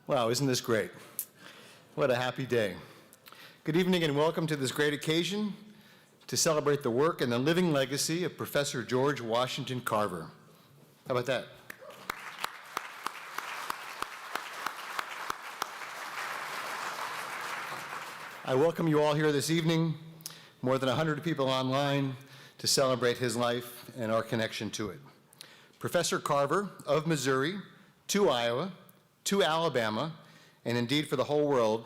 Wow, isn't this great? What a happy day. Good evening and welcome to this great occasion to celebrate the work and the living legacy of Professor George Washington Carver. How about that? I welcome you all here this evening, more than 100 people online, to celebrate his life and our connection to it. Professor Carver of Missouri to Iowa, to Alabama, and indeed for the whole world,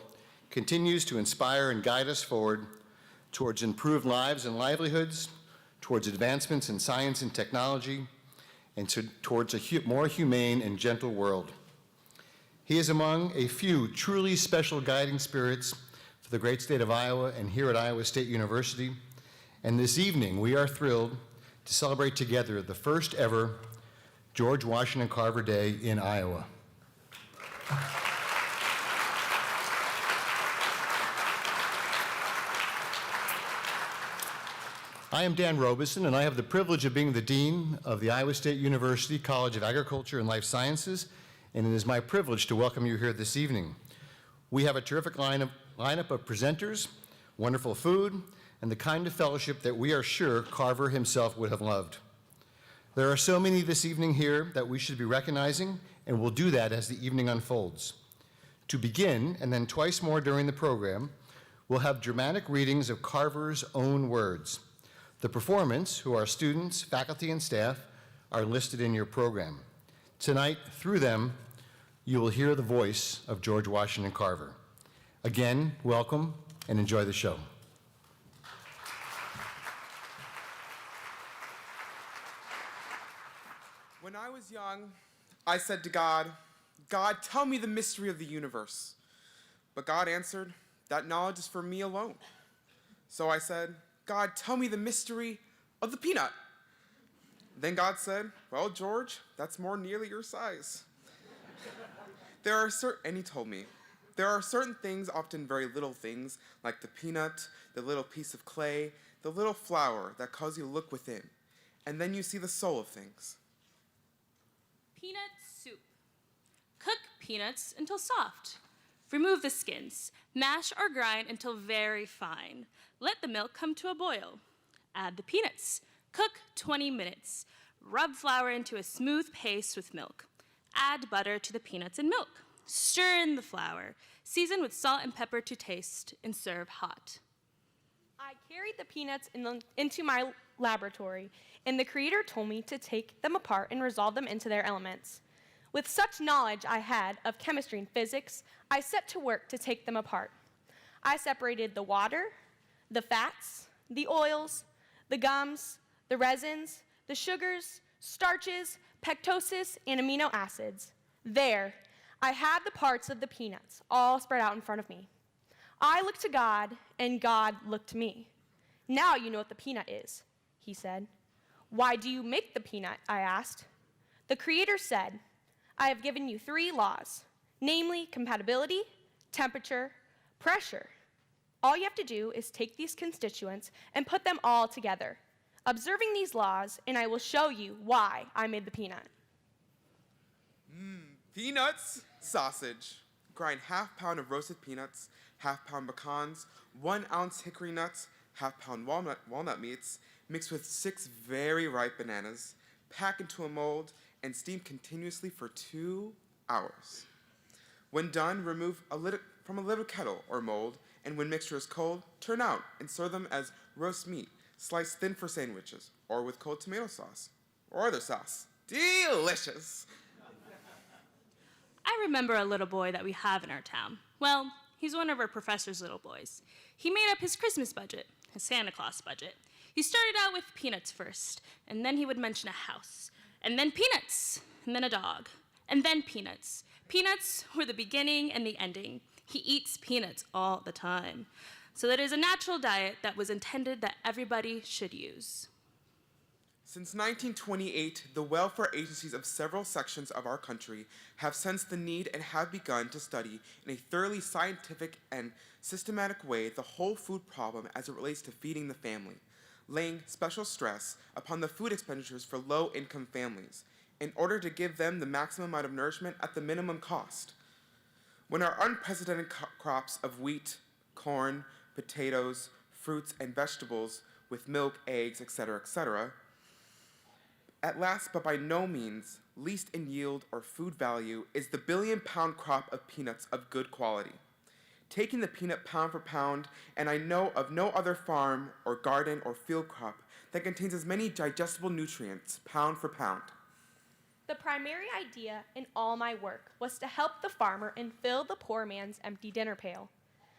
continues to inspire and guide us forward towards improved lives and livelihoods, towards advancements in science and technology, and towards a more humane and gentle world. He is among a few truly special guiding spirits for the great state of Iowa and here at Iowa State University. And this evening, we are thrilled to celebrate together the first ever George Washington Carver Day in Iowa. I am Dan Robeson, and I have the privilege of being the Dean of the Iowa State University College of Agriculture and Life Sciences, and it is my privilege to welcome you here this evening. We have a terrific lineup of presenters, wonderful food, and the kind of fellowship that we are sure Carver himself would have loved. There are so many this evening here that we should be recognizing, and we'll do that as the evening unfolds. To begin, and then twice more during the program, we'll have dramatic readings of Carver's own words. The performance, who are students, faculty, and staff, are listed in your program. Tonight, through them, you will hear the voice of George Washington Carver. Again, welcome and enjoy the show. When I was young, I said to God, "God, tell me the mystery of the universe." But God answered, "That knowledge is for me alone." So I said, "God, tell me the mystery of the peanut." Then God said, "Well, George, that's more nearly your size." And he told me, there are certain things, often very little things, like the peanut, the little piece of clay, the little flower that cause you to look within, and then you see the soul of things. Peanut soup. Cook peanuts until soft. Remove the skins. Mash or grind until very fine. Let the milk come to a boil. Add the peanuts. Cook 20 minutes. Rub flour into a smooth paste with milk. Add butter to the peanuts and milk. Stir in the flour. Season with salt and pepper to taste and serve hot. I carried the peanuts into my laboratory, and the Creator told me to take them apart and resolve them into their elements. With such knowledge I had of chemistry and physics, I set to work to take them apart. I separated the water, the fats, the oils, the gums, the resins, the sugars, starches, pectosis, and amino acids. There, I had the parts of the peanuts all spread out in front of me. I looked to God, and God looked to me. "Now you know what the peanut is," he said. "Why do you make the peanut?" I asked. The Creator said, "I have given you 3 laws, namely compatibility, temperature, pressure. All you have to do is take these constituents and put them all together. Observing these laws, and I will show you why I made the peanut." Peanuts, sausage. Grind ½ pound of roasted peanuts, ½ pound pecans, 1 ounce hickory nuts, ½ pound walnut meats, mixed with 6 very ripe bananas, pack into a mold, and steam continuously for 2 hours. When done, remove from a little kettle or mold, and when mixture is cold, turn out and serve them as roast meat, sliced thin for sandwiches, or with cold tomato sauce, or other sauce. Delicious! I remember a little boy that we have in our town. Well, he's one of our professor's little boys. He made up his Christmas budget, his Santa Claus budget. He started out with peanuts first, and then he would mention a house, and then peanuts, and then a dog, and then peanuts. Peanuts were the beginning and the ending. He eats peanuts all the time. So that is a natural diet that was intended that everybody should use. Since 1928, the welfare agencies of several sections of our country have sensed the need and have begun to study in a thoroughly scientific and systematic way the whole food problem as it relates to feeding the family, laying special stress upon the food expenditures for low-income families in order to give them the maximum amount of nourishment at the minimum cost. When our unprecedented crops of wheat, corn, potatoes, fruits, and vegetables with milk, eggs, etc., at last but by no means least in yield or food value is the billion-pound crop of peanuts of good quality. Taking the peanut pound for pound, and I know of no other farm or garden or field crop that contains as many digestible nutrients pound for pound. The primary idea in all my work was to help the farmer and fill the poor man's empty dinner pail.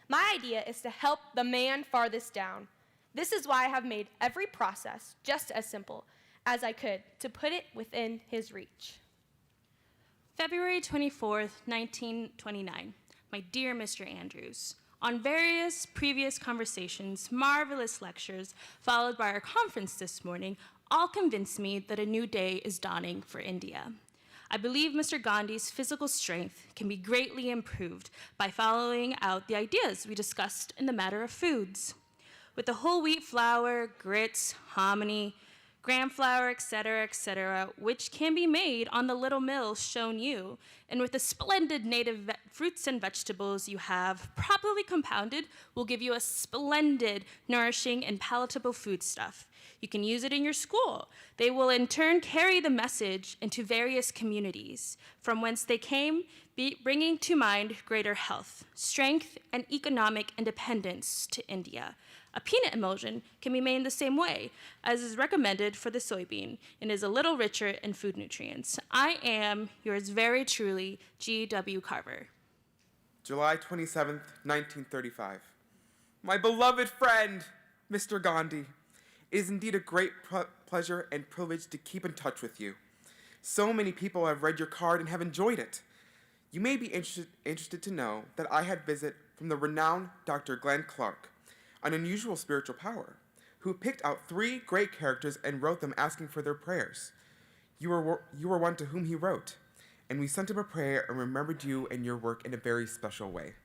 My idea is to help the man farthest down. This is why I have made every process just as simple as I could to put it within his reach. February 24th, 1929. My dear Mr. Andrews, on various previous conversations, marvelous lectures, followed by our conference this morning, all convinced me that a new day is dawning for India. I believe Mr. Gandhi's physical strength can be greatly improved by following out the ideas we discussed in the matter of foods. With the whole wheat flour, grits, hominy, gram flour, etc., which can be made on the little mills shown you, and with the splendid native fruits and vegetables you have, properly compounded, will give you a splendid, nourishing, and palatable foodstuff. You can use it in your school. They will in turn carry the message into various communities, from whence they came, bringing to mind greater health, strength, and economic independence to India. A peanut emulsion can be made in the same way, as is recommended for the soybean, and is a little richer in food nutrients. I am, yours very truly, G.W. Carver. July 27th, 1935. My beloved friend, Mr. Gandhi, it is indeed a great pleasure and privilege to keep in touch with you. So many people have read your card and have enjoyed it. You may be interested to know that I had visit from the renowned Dr. Glenn Clark, an unusual spiritual power, who picked out 3 great characters and wrote them asking for their prayers. You were one to whom he wrote, and we sent him a prayer and remembered you and your work in a very special way.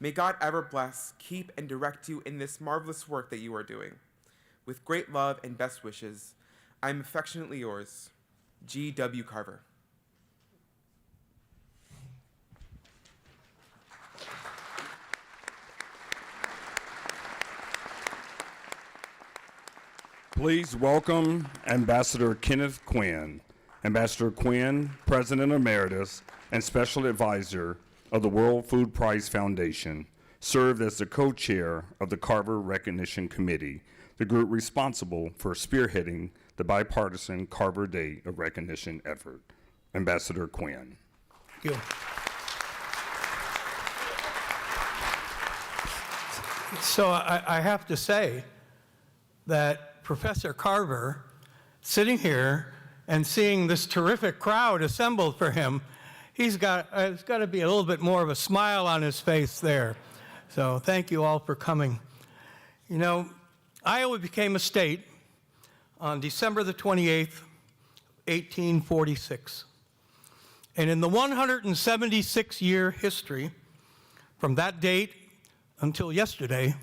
May God ever bless, keep, and direct you in this marvelous work that you are doing. With great love and best wishes, I am affectionately yours, G.W. Carver. Please welcome Ambassador Kenneth Quinn. Ambassador Quinn, President Emeritus and Special Advisor of the World Food Prize Foundation, served as the co-chair of the Carver Recognition Committee, the group responsible for spearheading the bipartisan Carver Day of Recognition effort. Ambassador Quinn. Thank you. So I have to say that Professor Carver, sitting here and seeing this terrific crowd assembled for him, it's got to be a little bit more of a smile on his face there. So thank you all for coming. You know, Iowa became a state on December the 28th, 1846. And in the 176-year history from that date until yesterday,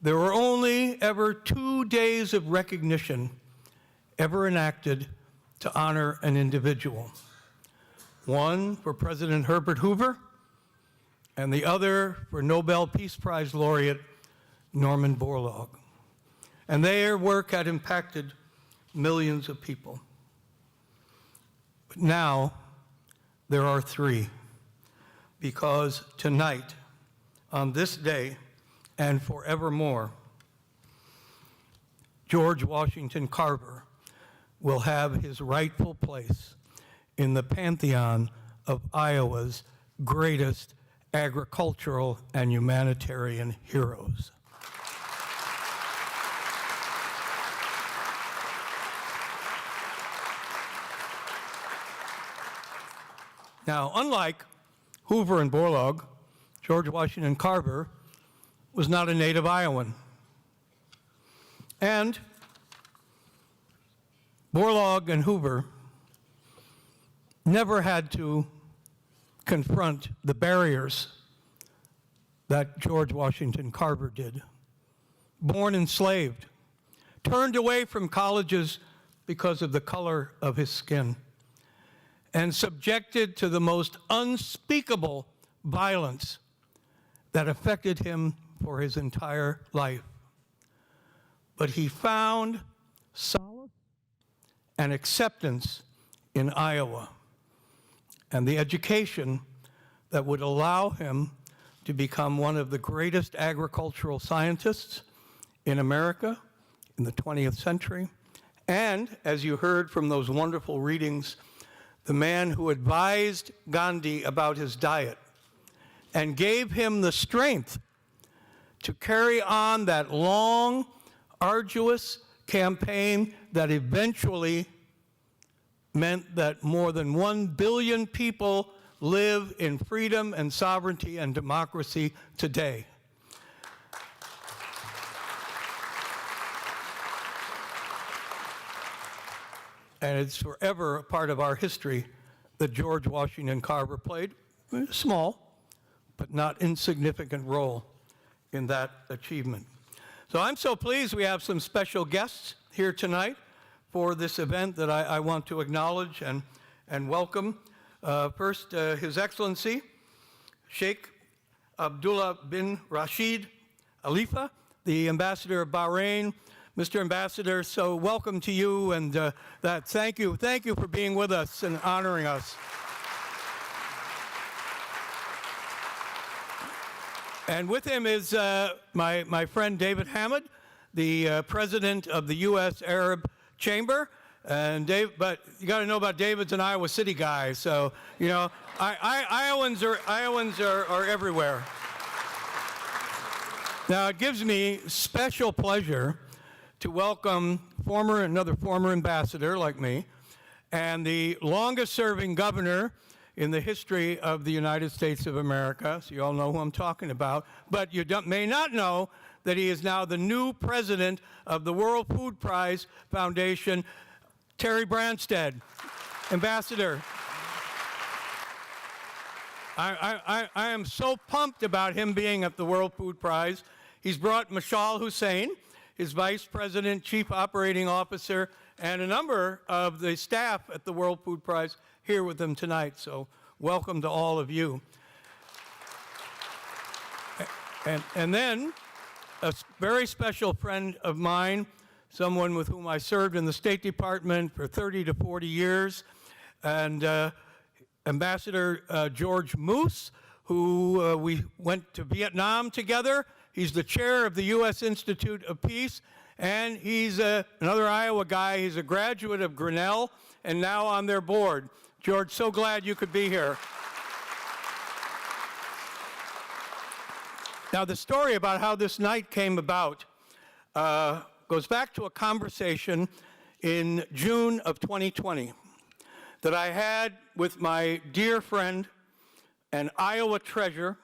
there were only ever 2 days of recognition ever enacted to honor an individual. One for President Herbert Hoover, and the other for Nobel Peace Prize laureate Norman Borlaug. And their work had impacted millions of people. But now, there are 3, because tonight, on this day, and forevermore, George Washington Carver will have his rightful place in the pantheon of Iowa's greatest agricultural and humanitarian heroes. Now, unlike Hoover and Borlaug, George Washington Carver was not a native Iowan. And Borlaug and Hoover never had to confront the barriers that George Washington Carver did. Born enslaved, turned away from colleges because of the color of his skin, and subjected to the most unspeakable violence that affected him for his entire life. But he found solace and acceptance in Iowa and the education that would allow him to become one of the greatest agricultural scientists in America in the 20th century. And, as you heard from those wonderful readings, the man who advised Gandhi about his diet and gave him the strength to carry on that long, arduous campaign that eventually meant that more than 1 billion people live in freedom and sovereignty and democracy today. And it's forever a part of our history that George Washington Carver played a small but not insignificant role in that achievement. So I'm so pleased we have some special guests here tonight for this event that I want to acknowledge and welcome. First, His Excellency, Sheikh Abdullah bin Rashid Khalifa, the Ambassador of Bahrain. Mr. Ambassador, so welcome to you, and thank you for being with us and honoring us. And with him is my friend David Hamid, the president of the U.S. Arab Chamber. And Dave, but you got to know about David's an Iowa City guy, so you know Iowans are everywhere. Now it gives me special pleasure to welcome another former ambassador like me, and the longest-serving governor in the history of the United States of America. So you all know who I'm talking about, but you may not know that he is now the new president of the World Food Prize Foundation, Terry Branstad, Ambassador. I am so pumped about him being at the World Food Prize. He's brought Mashal Hussein, his vice president, chief operating officer, and a number of the staff at the World Food Prize here with him tonight. So welcome to all of you. And then a very special friend of mine, someone with whom I served in the State Department for 30 to 40 years, and Ambassador George Moose, who we went to Vietnam together. He's the chair of the U.S. Institute of Peace, and he's another Iowa guy. He's a graduate of Grinnell and now on their board. George, so glad you could be here. Now, the story about how this night came about goes back to a conversation in June of 2020 that I had with my dear friend and Iowa treasure,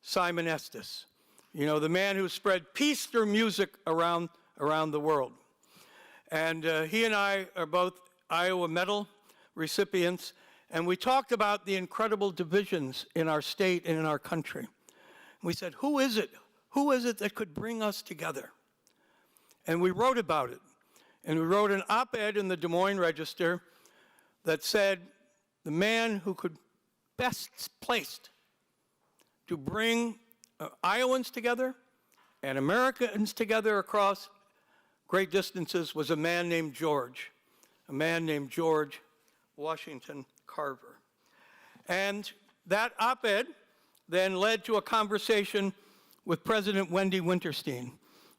Simon Estes. You know, the man who spread peace through music around the world. And he and I are both Iowa Medal recipients, and we talked about the incredible divisions in our state and in our country. We said, who is it? Who is it that could bring us together? And we wrote about it. And we wrote an op-ed in the Des Moines Register that said the man who could best placed to bring Iowans together and Americans together across great distances was a man named George Washington Carver. And that op-ed then led to a conversation with President Wendy Winterstein,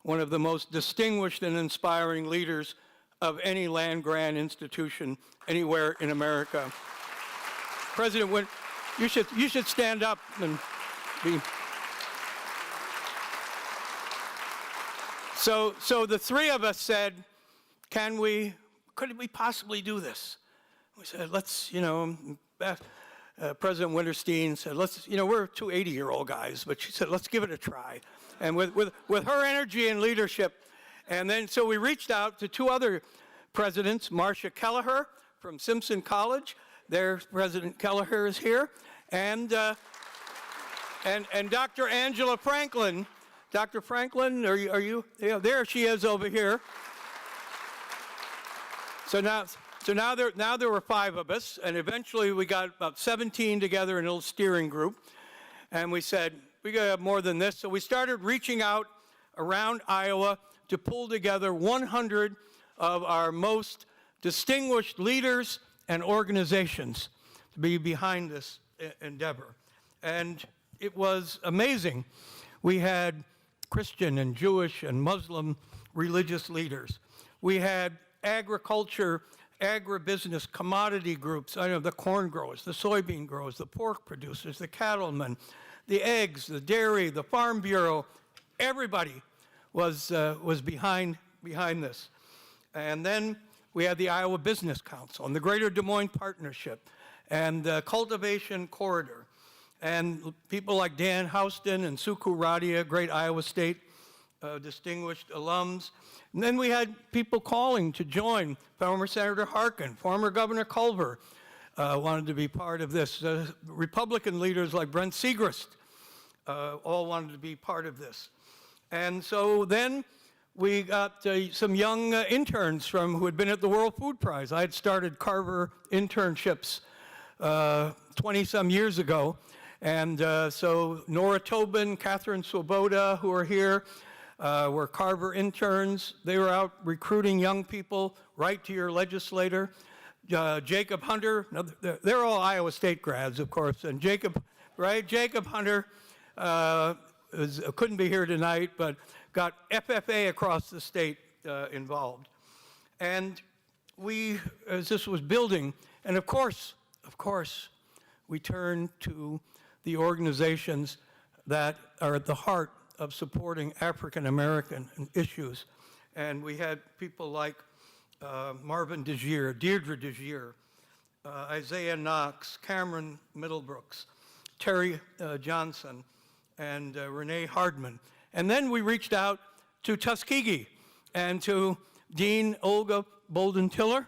one of the most distinguished and inspiring leaders of any land-grant institution anywhere in America. President you should stand up and be. So the three of us said, could we possibly do this? We said, President Winterstein said, we're two 80-year-old guys, but she said, let's give it a try. And with her energy and leadership, and then so we reached out to two other presidents, Marcia Kelleher from Simpson College. Their President Kelleher is here, and Dr. Angela Franklin. Dr. Franklin, are you? Yeah, there she is over here. So now there were five of us, and eventually we got about 17 together in a little steering group. And we said, we got to have more than this. So we started reaching out around Iowa to pull together 100 of our most distinguished leaders and organizations to be behind this endeavor. And it was amazing. We had Christian and Jewish and Muslim religious leaders. We had agriculture, agribusiness, commodity groups, I know the corn growers, the soybean growers, the pork producers, the cattlemen, the eggs, the dairy, the Farm Bureau. Everybody was behind this. And then we had the Iowa Business Council and the Greater Des Moines Partnership and the Cultivation Corridor and people like Dan Houston and Suku Radia, great Iowa State distinguished alums. And then we had people calling to join. Former Senator Harkin, former Governor Carver wanted to be part of this. Republican leaders like Brent Segrist all wanted to be part of this. And so then we got some young interns who had been at the World Food Prize. I had started Carver internships 20-some years ago. And so Nora Tobin, Catherine Swoboda, who are here, were Carver interns. They were out recruiting young people, right to your legislator. Jacob Hunter, they're all Iowa State grads, of course. And Jacob Hunter couldn't be here tonight, but got FFA across the state involved. And we, as this was building, and of course, we turned to the organizations that are at the heart of supporting African American issues. And we had people like Marvin DeGier, Deirdre DeGier, Isaiah Knox, Cameron Middlebrooks, Terry Johnson, and Renee Hardman. And then we reached out to Tuskegee and to Dean Olga Bolden-Tiller,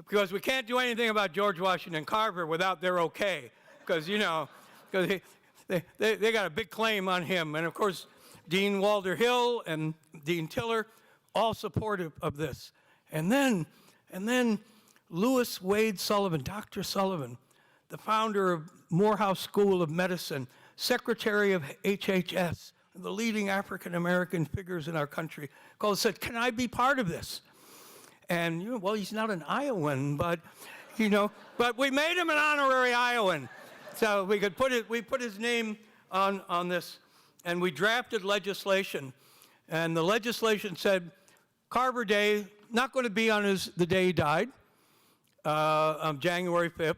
because we can't do anything about George Washington Carver without their okay, because, because they got a big claim on him. And of course, Dean Walter Hill and Dean Tiller, all supportive of this. And then Lewis Wade Sullivan, Dr. Sullivan, the founder of Morehouse School of Medicine, secretary of HHS, the leading African-American figures in our country, called and said, can I be part of this? And, well, he's not an Iowan, but, but we made him an honorary Iowan. So we put his name on this, and we drafted legislation. And the legislation said, Carver Day, not going to be on the day he died, on January 5th.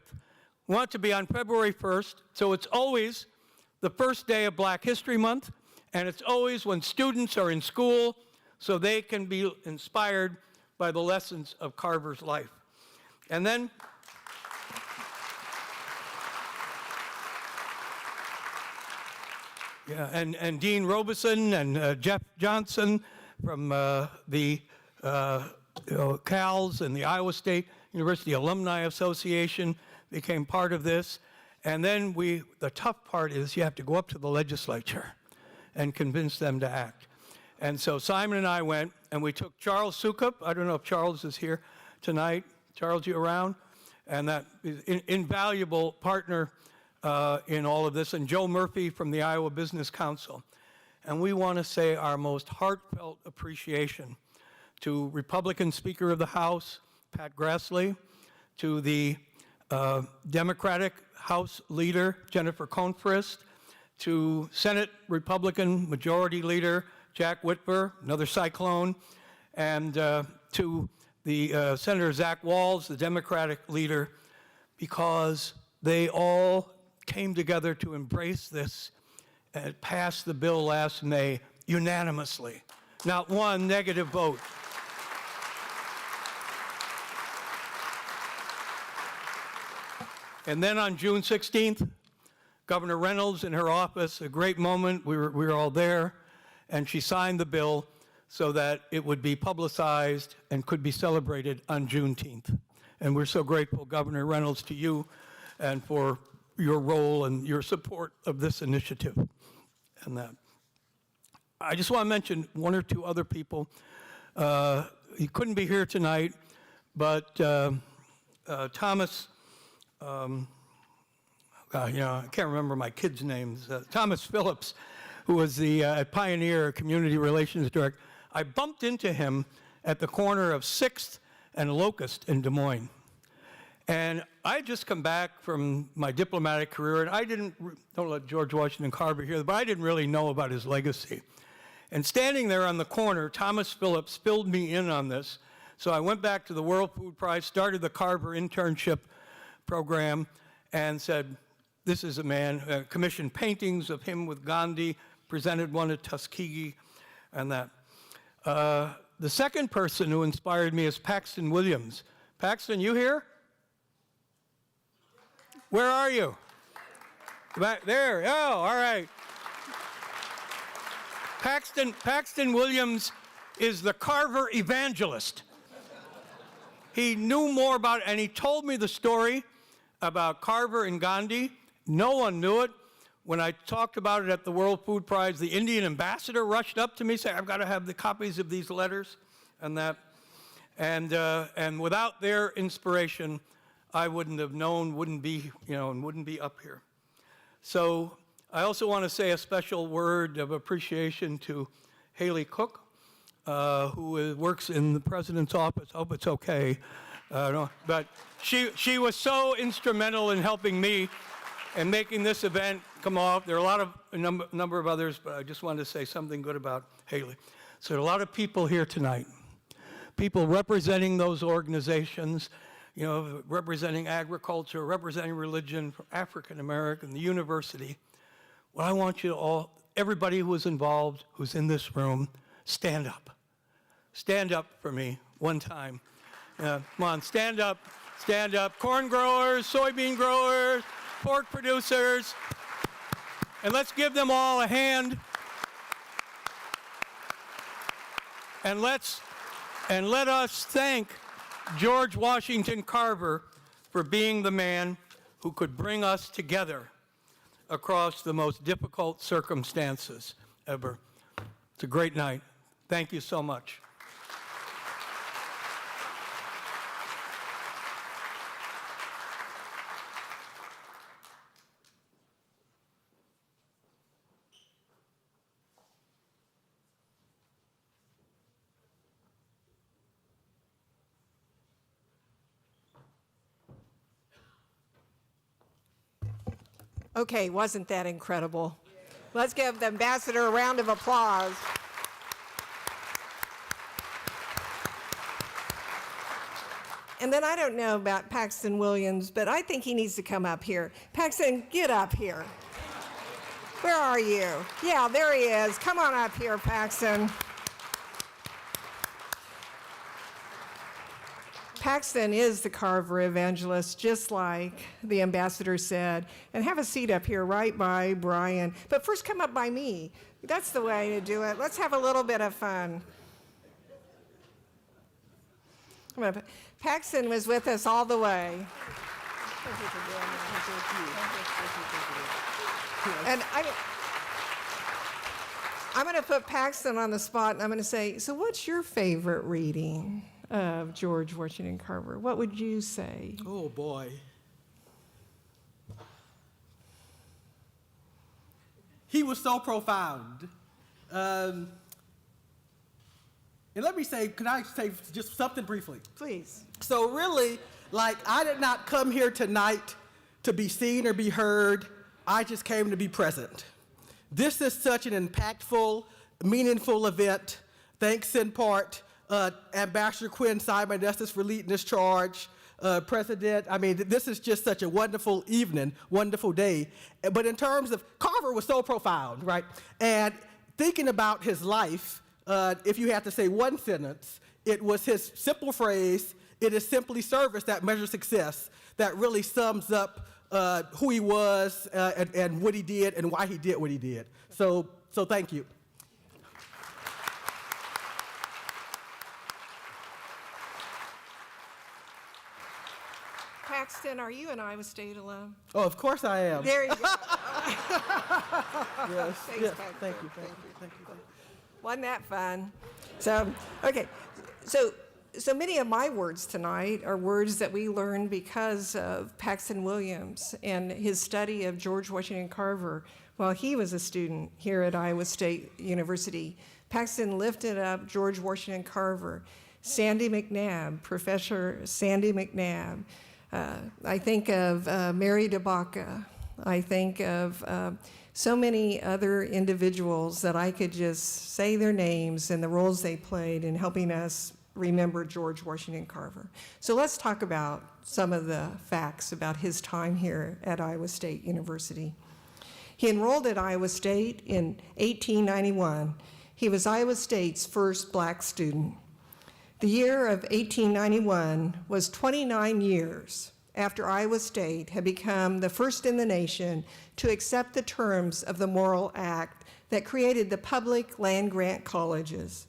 We want it to be on February 1st, so it's always the first day of Black History Month, and it's always when students are in school, so they can be inspired by the lessons of Carver's life. And then, and Dean Robeson and Jeff Johnson from the CALS and the Iowa State University Alumni Association became part of this. And then the tough part is you have to go up to the legislature and convince them to act. And so Simon and I went, and we took Charles Sukup. I don't know if Charles is here tonight. Charles, you around? And that is invaluable partner in all of this, and Joe Murphy from the Iowa Business Council. And we want to say our most heartfelt appreciation to Republican Speaker of the House, Pat Grassley, to the Democratic House Leader, Jennifer Conforist, to Senate Republican Majority Leader, Jack Whitver, another cyclone, and to the Senator Zach Walz, the Democratic leader, because they all came together to embrace this and passed the bill last May unanimously. Not one negative vote. And then on June 16th, Governor Reynolds in her office, a great moment, we were all there, and she signed the bill so that it would be publicized and could be celebrated on Juneteenth. And we're so grateful, Governor Reynolds, to you and for your role and your support of this initiative and that. I just want to mention one or two other people. He couldn't be here tonight, but Thomas, I can't remember my kids' names. Thomas Phillips, who was the Pioneer Community Relations Director. I bumped into him at the corner of 6th and Locust in Des Moines. And I had just come back from my diplomatic career, and don't let George Washington Carver hear, but I didn't really know about his legacy. And standing there on the corner, Thomas Phillips filled me in on this. So I went back to the World Food Prize, started the Carver internship program, and said, this is a man, commissioned paintings of him with Gandhi, presented one at Tuskegee, and that. The second person who inspired me is Paxton Williams. Paxton, you here? Where are you? Back there. Oh, all right. Paxton Williams is the Carver evangelist. He knew more about it, and he told me the story about Carver and Gandhi. No one knew it. When I talked about it at the World Food Prize, the Indian ambassador rushed up to me, saying, I've got to have the copies of these letters and that. And without their inspiration, I wouldn't have known, wouldn't be up here. So I also want to say a special word of appreciation to Haley Cook, who works in the president's office. I hope it's okay. But she was so instrumental in helping me and making this event come off. There are a number of others, but I just wanted to say something good about Haley. So there are a lot of people here tonight, people representing those organizations, representing agriculture, representing religion, African American, the university. Well, I want you to all, everybody who is involved, who's in this room, stand up. Stand up for me one time. Come on, stand up, stand up. Corn growers, soybean growers, pork producers. And let's give them all a hand. And let us thank George Washington Carver for being the man who could bring us together across the most difficult circumstances ever. It's a great night. Thank you so much. Okay, wasn't that incredible? Let's give the ambassador a round of applause. And then I don't know about Paxton Williams, but I think he needs to come up here. Paxton, get up here. Where are you? Yeah, there he is. Come on up here, Paxton. Paxton is the Carver evangelist, just like the ambassador said. And have a seat up here right by Brian. But first come up by me. That's the way to do it. Let's have a little bit of fun. Come on. Paxton was with us all the way. And I'm going to put Paxton on the spot, and I'm going to say, so what's your favorite reading of George Washington Carver? What would you say? Oh, boy. He was so profound. And let me say, can I say just something briefly? Please. So really, I did not come here tonight to be seen or be heard. I just came to be present. This is such an impactful, meaningful event. Thanks in part Ambassador Quinn Simon Estes for leading this charge. President, this is just such a wonderful evening, wonderful day. But in terms of, Carver was so profound, right? And thinking about his life, if you had to say one sentence, it was his simple phrase, it is simply service that measures success, that really sums up who he was and what he did and why he did what he did. So thank you. Paxton, are you an Iowa State alum? Oh, of course I am. There you go. Yes, Thanks, yes, Paxton. thank you. Wasn't that fun? So, okay. So So many of my words tonight are words that we learned because of Paxton Williams and his study of George Washington Carver while he was a student here at Iowa State University. Paxton lifted up George Washington Carver, Sandy McNabb, Professor Sandy McNabb. I think of Mary DeBaca. I think of so many other individuals that I could just say their names and the roles they played in helping us remember George Washington Carver. So let's talk about some of the facts about his time here at Iowa State University. He enrolled at Iowa State in 1891. He was Iowa State's first black student. The year of 1891 was 29 years after Iowa State had become the first in the nation to accept the terms of the Morrill Act that created the public land-grant colleges.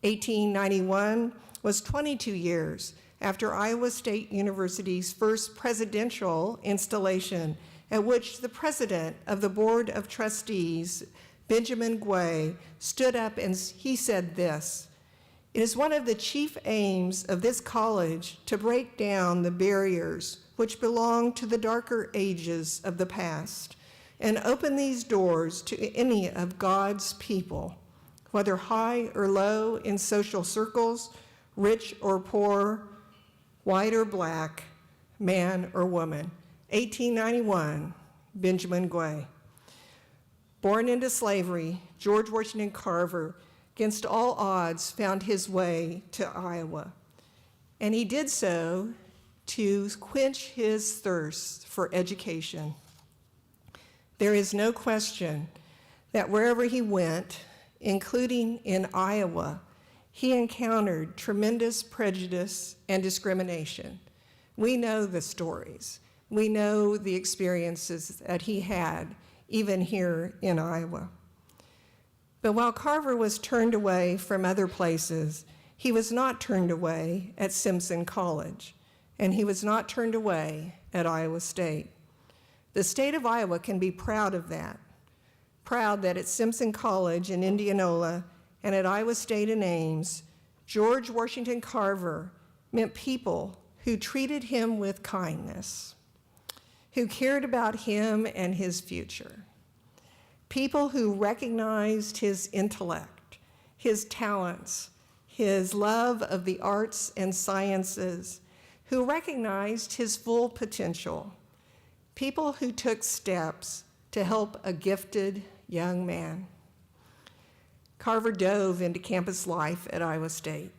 1891 was 22 years after Iowa State University's first presidential installation, at which the president of the Board of Trustees, Benjamin Gway, stood up and he said this: "It is one of the chief aims of this college to break down the barriers which belong to the darker ages of the past and open these doors to any of God's people, whether high or low in social circles, rich or poor, white or black, man or woman." 1891, Benjamin Gway. Born into slavery, George Washington Carver, against all odds, found his way to Iowa. And he did so to quench his thirst for education. There is no question that wherever he went, including in Iowa, he encountered tremendous prejudice and discrimination. We know the stories. We know the experiences that he had, even here in Iowa. But while Carver was turned away from other places, he was not turned away at Simpson College, and he was not turned away at Iowa State. The state of Iowa can be proud of that, proud that at Simpson College in Indianola and at Iowa State in Ames, George Washington Carver met people who treated him with kindness, who cared about him and his future, people who recognized his intellect, his talents, his love of the arts and sciences, who recognized his full potential, people who took steps to help a gifted young man. Carver dove into campus life at Iowa State,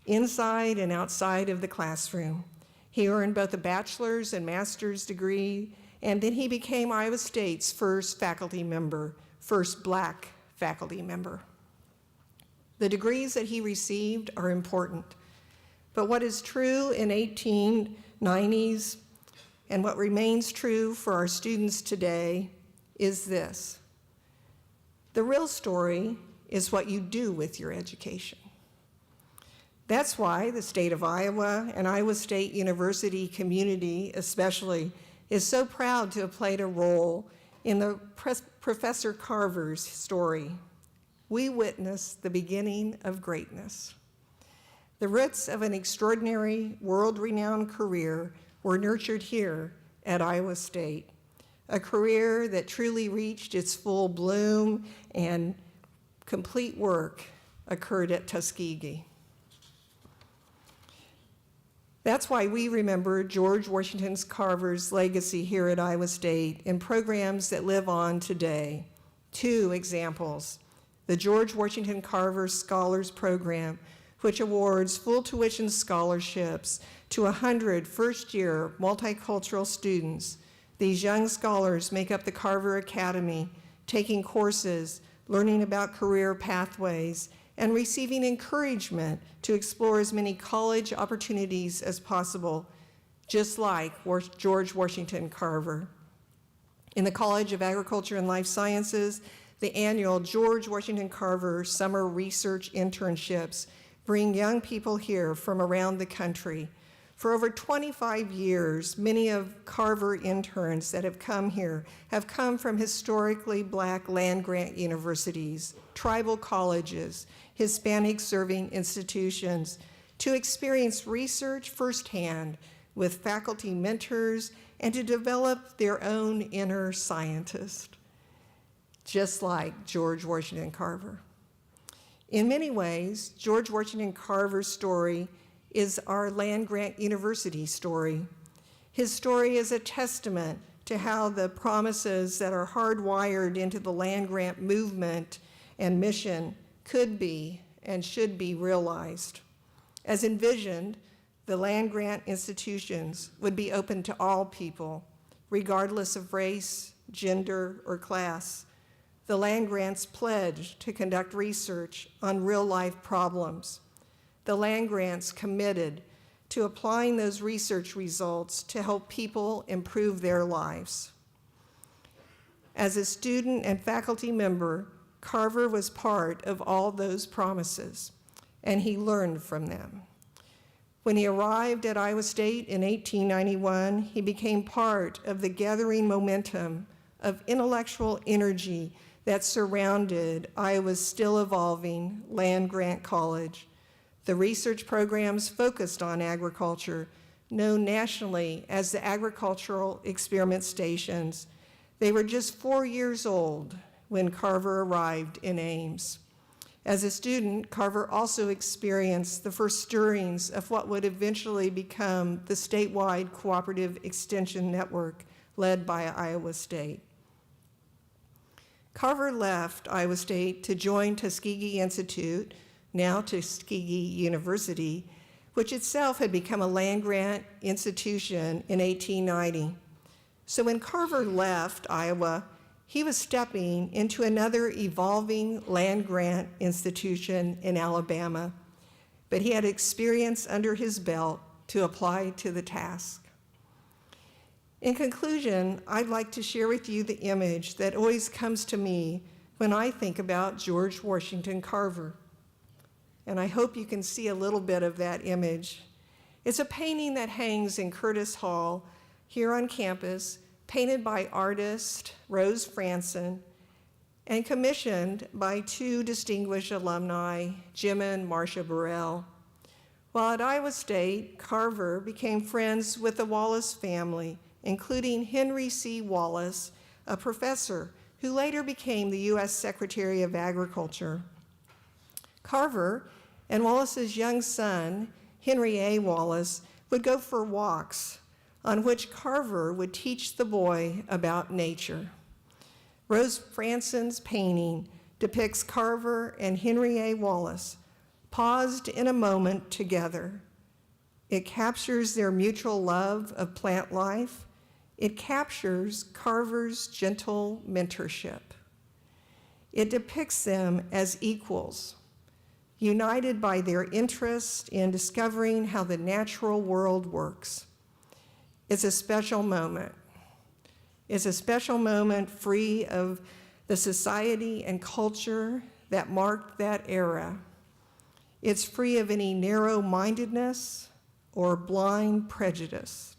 inside and outside of the classroom. He earned both a bachelor's and master's degree, and then he became Iowa State's first faculty member, first black faculty member. The degrees that he received are important, but what is true in 1890s and what remains true for our students today is this: the real story is what you do with your education. That's why the state of Iowa and Iowa State University community especially is so proud to have played a role in the Professor Carver's story. We witnessed the beginning of greatness. The roots of an extraordinary, world-renowned career were nurtured here at Iowa State, a career that truly reached its full bloom and complete work occurred at Tuskegee. That's why we remember George Washington Carver's legacy here at Iowa State in programs that live on today. 2 examples: the George Washington Carver Scholars Program, which awards full tuition scholarships to 100 first-year multicultural students. These young scholars make up the Carver Academy, taking courses, learning about career pathways, and receiving encouragement to explore as many college opportunities as possible, just like George Washington Carver. In the College of Agriculture and Life Sciences, the annual George Washington Carver Summer Research Internships bring young people here from around the country. For over 25 years, many of Carver interns that have come here have come from historically black land-grant universities, tribal colleges, Hispanic-serving institutions, to experience research firsthand with faculty mentors, and to develop their own inner scientist, just like George Washington Carver. In many ways, George Washington Carver's story is our land-grant university story. His story is a testament to how the promises that are hardwired into the land-grant movement and mission could be and should be realized. As envisioned, the land-grant institutions would be open to all people, regardless of race, gender, or class. The land-grants pledged to conduct research on real-life problems. The land-grants committed to applying those research results to help people improve their lives. As a student and faculty member, Carver was part of all those promises, and he learned from them. When he arrived at Iowa State in 1891, he became part of the gathering momentum of intellectual energy that surrounded Iowa's still evolving land-grant college. The research programs focused on agriculture, known nationally as the Agricultural Experiment Stations. They were just 4 years old when Carver arrived in Ames. As a student, Carver also experienced the first stirrings of what would eventually become the statewide cooperative extension network led by Iowa State. Carver left Iowa State to join Tuskegee Institute, now Tuskegee University, which itself had become a land-grant institution in 1890. So when Carver left Iowa, he was stepping into another evolving land-grant institution in Alabama, but he had experience under his belt to apply to the task. In conclusion, I'd like to share with you the image that always comes to me when I think about George Washington Carver. And I hope you can see a little bit of that image. It's a painting that hangs in Curtis Hall here on campus, painted by artist Rose Franson and commissioned by two distinguished alumni, Jim and Marcia Burrell. While at Iowa State, Carver became friends with the Wallace family, including Henry C. Wallace, a professor who later became the U.S. Secretary of Agriculture. Carver and Wallace's young son, Henry A. Wallace, would go for walks on which Carver would teach the boy about nature. Rose Franson's painting depicts Carver and Henry A. Wallace paused in a moment together. It captures their mutual love of plant life. It captures Carver's gentle mentorship. It depicts them as equals, united by their interest in discovering how the natural world works. It's a special moment. It's a special moment free of the society and culture that marked that era. It's free of any narrow-mindedness or blind prejudice.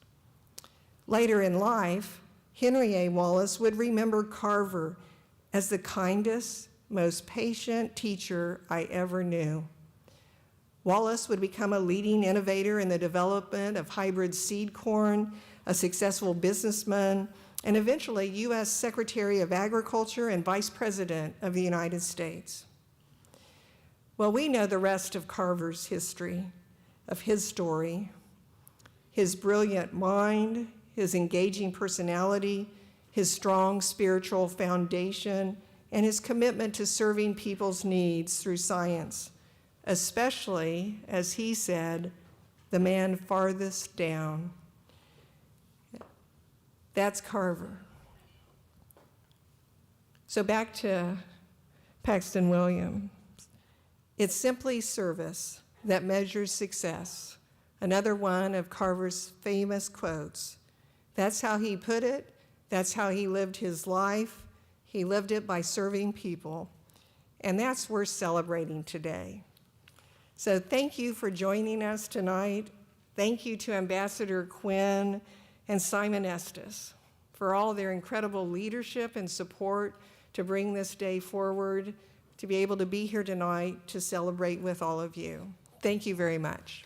Later in life, Henry A. Wallace would remember Carver as the kindest, most patient teacher I ever knew. Wallace would become a leading innovator in the development of hybrid seed corn, a successful businessman, and eventually U.S. Secretary of Agriculture and Vice President of the United States. Well, we know the rest of Carver's history, of his story, his brilliant mind, his engaging personality, his strong spiritual foundation, and his commitment to serving people's needs through science, especially, as he said, the man farthest down. That's Carver. So back to Paxton Williams. It's simply service that measures success. Another one of Carver's famous quotes. That's how he put it. That's how he lived his life. He lived it by serving people. And that's worth celebrating today. So thank you for joining us tonight. Thank you to Ambassador Quinn and Simon Estes for all their incredible leadership and support to bring this day forward, to be able to be here tonight to celebrate with all of you. Thank you very much.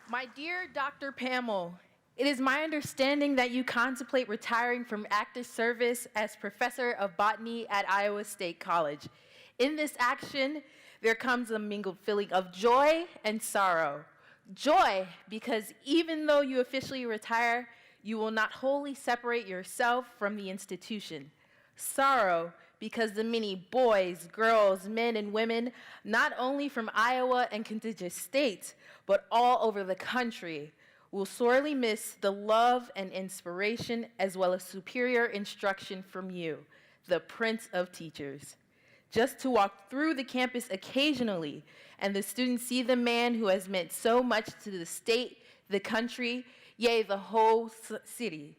My dear Dr. Pamel, it is my understanding that you contemplate retiring from active service as professor of botany at Iowa State College. In this action, there comes a mingled feeling of joy and sorrow. Joy, because even though you officially retire, you will not wholly separate yourself from the institution. Sorrow, because the many boys, girls, men, and women, not only from Iowa and contiguous states, but all over the country, will sorely miss the love and inspiration as well as superior instruction from you, the Prince of Teachers. Just to walk through the campus occasionally and the students see the man who has meant so much to the state, the country, yea, the whole city,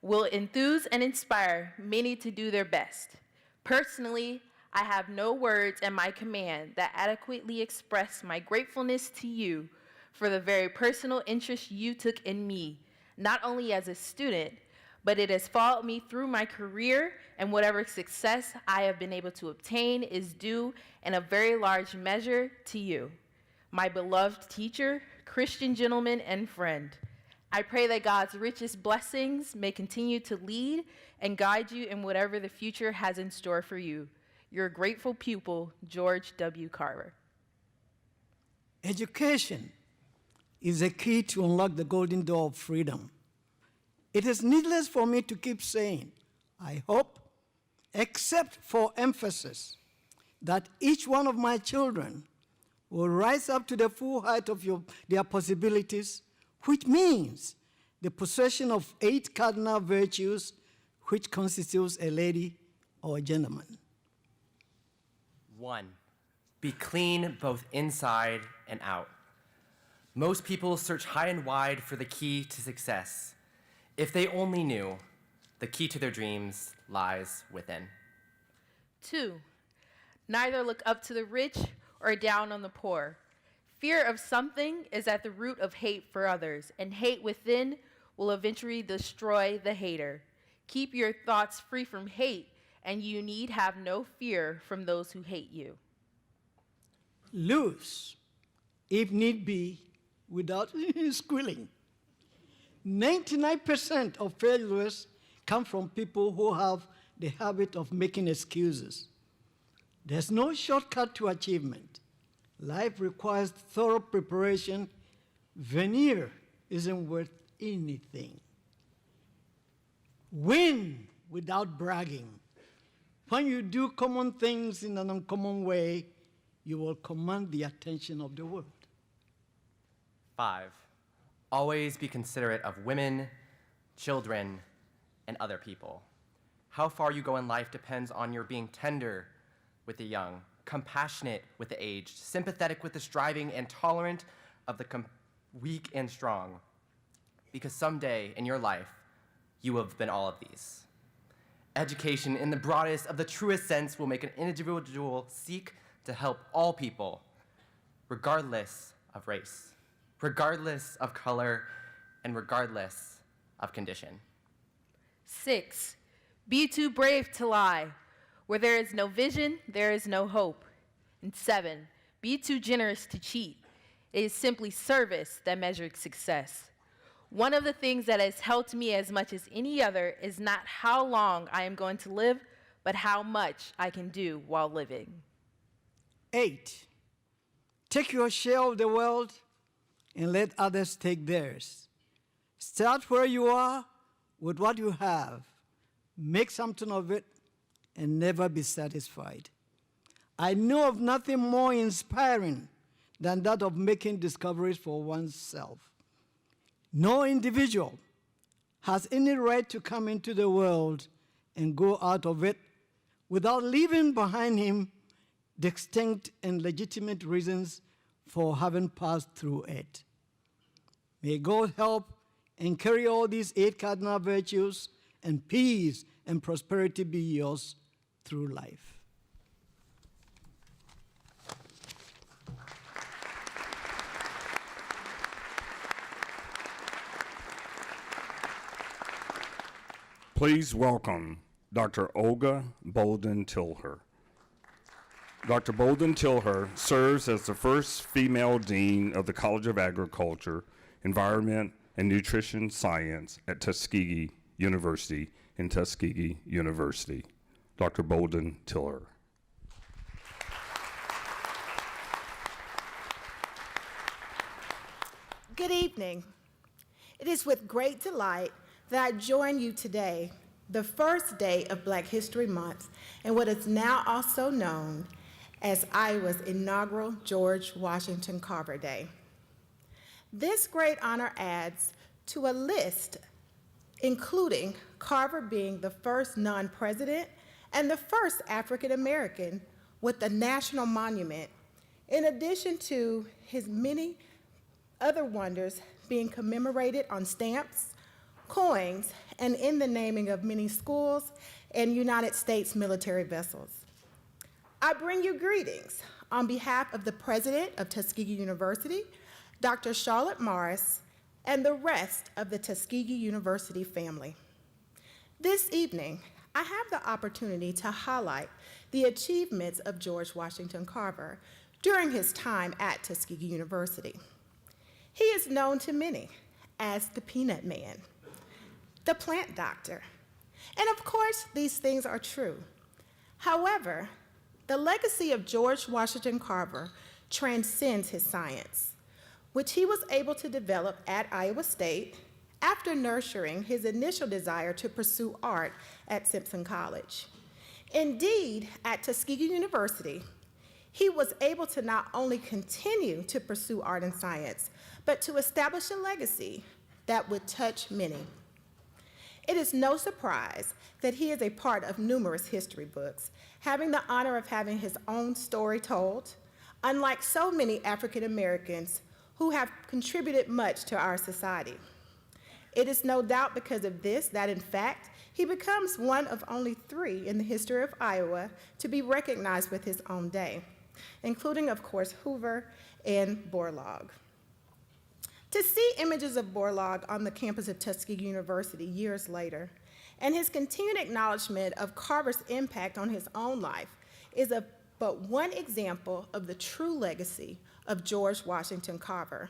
will enthuse and inspire many to do their best. Personally, I have no words at my command that adequately express my gratefulness to you for the very personal interest you took in me, not only as a student, but it has followed me through my career, and whatever success I have been able to obtain is due in a very large measure to you, my beloved teacher, Christian gentleman, and friend. I pray that God's richest blessings may continue to lead and guide you in whatever the future has in store for you. Your grateful pupil, George W. Carver. Education is a key to unlock the golden door of freedom. It is needless for me to keep saying, I hope, except for emphasis, that each one of my children will rise up to the full height of their possibilities, which means the possession of 8 cardinal virtues, which constitutes a lady or a gentleman. 1, be clean both inside and out. Most people search high and wide for the key to success. If they only knew, the key to their dreams lies within. 2, neither look up to the rich or down on the poor. Fear of something is at the root of hate for others, and hate within will eventually destroy the hater. Keep your thoughts free from hate, and you need have no fear from those who hate you. Lose, if need be, without squealing. 99% of failures come from people who have the habit of making excuses. There's no shortcut to achievement. Life requires thorough preparation. Veneer isn't worth anything. Win without bragging. When you do common things in an uncommon way, you will command the attention of the world. 5, always be considerate of women, children, and other people. How far you go in life depends on your being tender with the young, compassionate with the aged, sympathetic with the striving, and tolerant of the weak and strong. Because someday in your life, you will have been all of these. Education, in the broadest of the truest sense, will make an individual seek to help all people, regardless of race, regardless of color, and regardless of condition. 6, be too brave to lie. Where there is no vision, there is no hope. And 7, be too generous to cheat. It is simply service that measures success. One of the things that has helped me as much as any other is not how long I am going to live, but how much I can do while living. 8, take your share of the world and let others take theirs. Start where you are with what you have. Make something of it and never be satisfied. I know of nothing more inspiring than that of making discoveries for oneself. No individual has any right to come into the world and go out of it without leaving behind him distinct and legitimate reasons for having passed through it. May God help and carry all these 8 cardinal virtues, and peace and prosperity be yours through life. Please welcome Dr. Olga Bolden-Tilher. Dr. Bolden-Tilher serves as the first female dean of the College of Agriculture, Environment, and Nutrition Science at Tuskegee University in Tuskegee University. Dr. Bolden-Tilher. Good evening. It is with great delight that I join you today, the first day of Black History Month, and what is now also known as Iowa's inaugural George Washington Carver Day. This great honor adds to a list including Carver being the first non-president and the first African American with a national monument, in addition to his many other wonders being commemorated on stamps, coins, and in the naming of many schools and United States military vessels. I bring you greetings on behalf of the president of Tuskegee University, Dr. Charlotte Morris, and the rest of the Tuskegee University family. This evening, I have the opportunity to highlight the achievements of George Washington Carver during his time at Tuskegee University. He is known to many as the Peanut Man, the plant doctor, and of course, these things are true. However, the legacy of George Washington Carver transcends his science, which he was able to develop at Iowa State after nurturing his initial desire to pursue art at Simpson College. Indeed, at Tuskegee University, he was able to not only continue to pursue art and science, but to establish a legacy that would touch many. It is no surprise that he is a part of numerous history books, having the honor of having his own story told, unlike so many African Americans who have contributed much to our society. It is no doubt because of this that, in fact, he becomes one of only 3 in the history of Iowa to be recognized with his own day, including, of course, Hoover and Borlaug. To see images of Borlaug on the campus of Tuskegee University years later, and his continued acknowledgement of Carver's impact on his own life is but one example of the true legacy of George Washington Carver.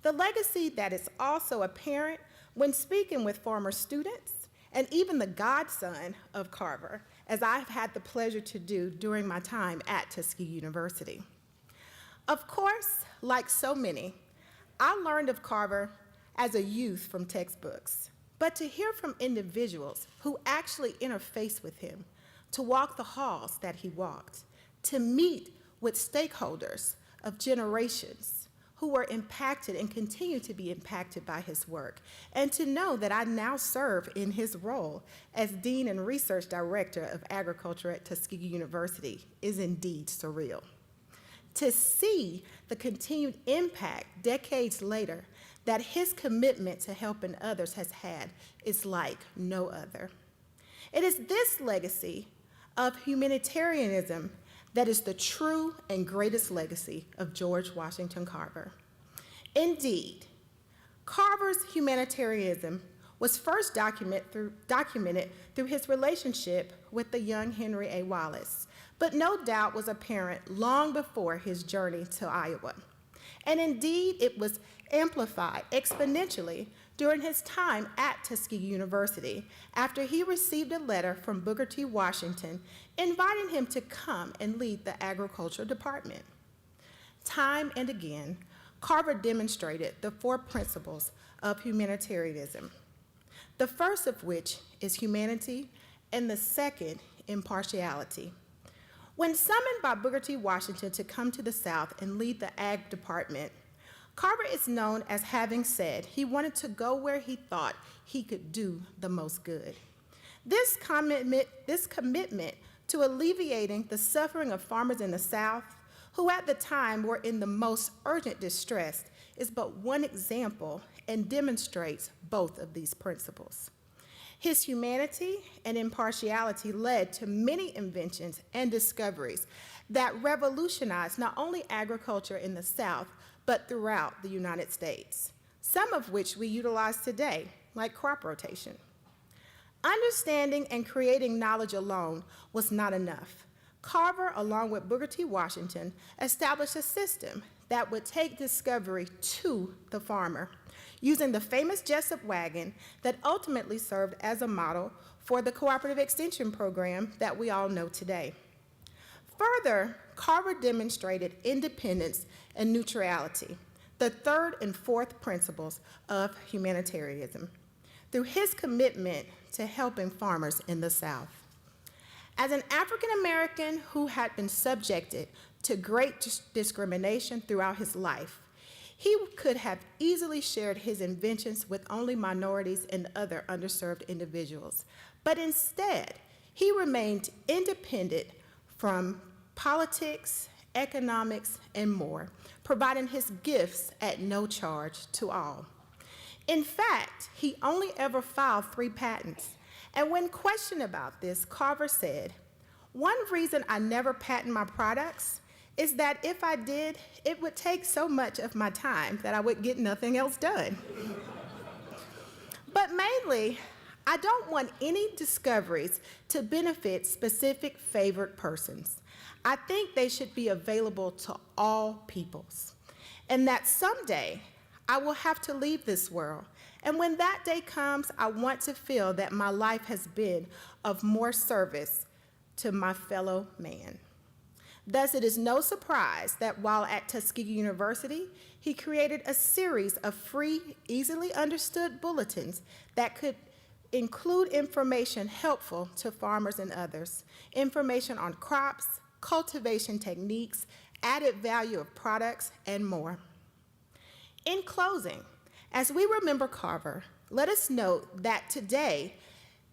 The legacy that is also apparent when speaking with former students and even the godson of Carver, as I've had the pleasure to do during my time at Tuskegee University. Of course, like so many, I learned of Carver as a youth from textbooks, but to hear from individuals who actually interfaced with him, to walk the halls that he walked, to meet with stakeholders of generations who were impacted and continue to be impacted by his work, and to know that I now serve in his role as Dean and Research Director of Agriculture at Tuskegee University is indeed surreal. To see the continued impact decades later that his commitment to helping others has had is like no other. It is this legacy of humanitarianism that is the true and greatest legacy of George Washington Carver. Indeed, Carver's humanitarianism was first documented through his relationship with the young Henry A. Wallace, but no doubt was apparent long before his journey to Iowa. And indeed, it was amplified exponentially during his time at Tuskegee University after he received a letter from Booker T. Washington inviting him to come and lead the agriculture department. Time and again, Carver demonstrated the 4 principles of humanitarianism, the first of which is humanity, and the second, impartiality. When summoned by Booker T. Washington to come to the South and lead the Ag Department, Carver is known as having said he wanted to go where he thought he could do the most good. This commitment to alleviating the suffering of farmers in the South, who at the time were in the most urgent distress, is but one example and demonstrates both of these principles. His humanity and impartiality led to many inventions and discoveries that revolutionized not only agriculture in the South, but throughout the United States, some of which we utilize today, like crop rotation. understanding and creating knowledge alone was not enough. Carver, along with Booker T. Washington, established a system that would take discovery to the farmer, using the famous Jessup wagon that ultimately served as a model for the cooperative extension program that we all know today. Further, Carver demonstrated independence and neutrality, the third and fourth principles of humanitarianism, through his commitment to helping farmers in the South. As an African American who had been subjected to great discrimination throughout his life, he could have easily shared his inventions with only minorities and other underserved individuals. But instead, he remained independent from politics, economics, and more, providing his gifts at no charge to all. In fact, he only ever filed 3 patents. And when questioned about this, Carver said, "One reason I never patent my products is that if I did, it would take so much of my time that I would get nothing else done." But mainly, I don't want any discoveries to benefit specific favored persons. I think they should be available to all peoples, and that someday I will have to leave this world. And when that day comes, I want to feel that my life has been of more service to my fellow man. Thus, it is no surprise that while at Tuskegee University, he created a series of free, easily understood bulletins that could include information helpful to farmers and others, information on crops, cultivation techniques, added value of products, and more. In closing, as we remember Carver, let us note that today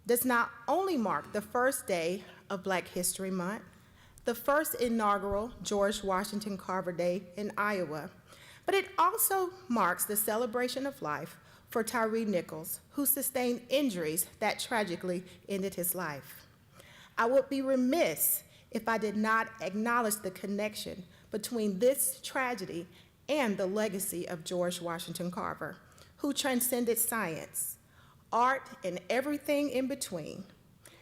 does not only mark the first day of Black History Month, the first inaugural George Washington Carver Day in Iowa, but it also marks the celebration of life for Tyree Nichols, who sustained injuries that tragically ended his life. I would be remiss if I did not acknowledge the connection between this tragedy and the legacy of George Washington Carver, who transcended science, art, and everything in between,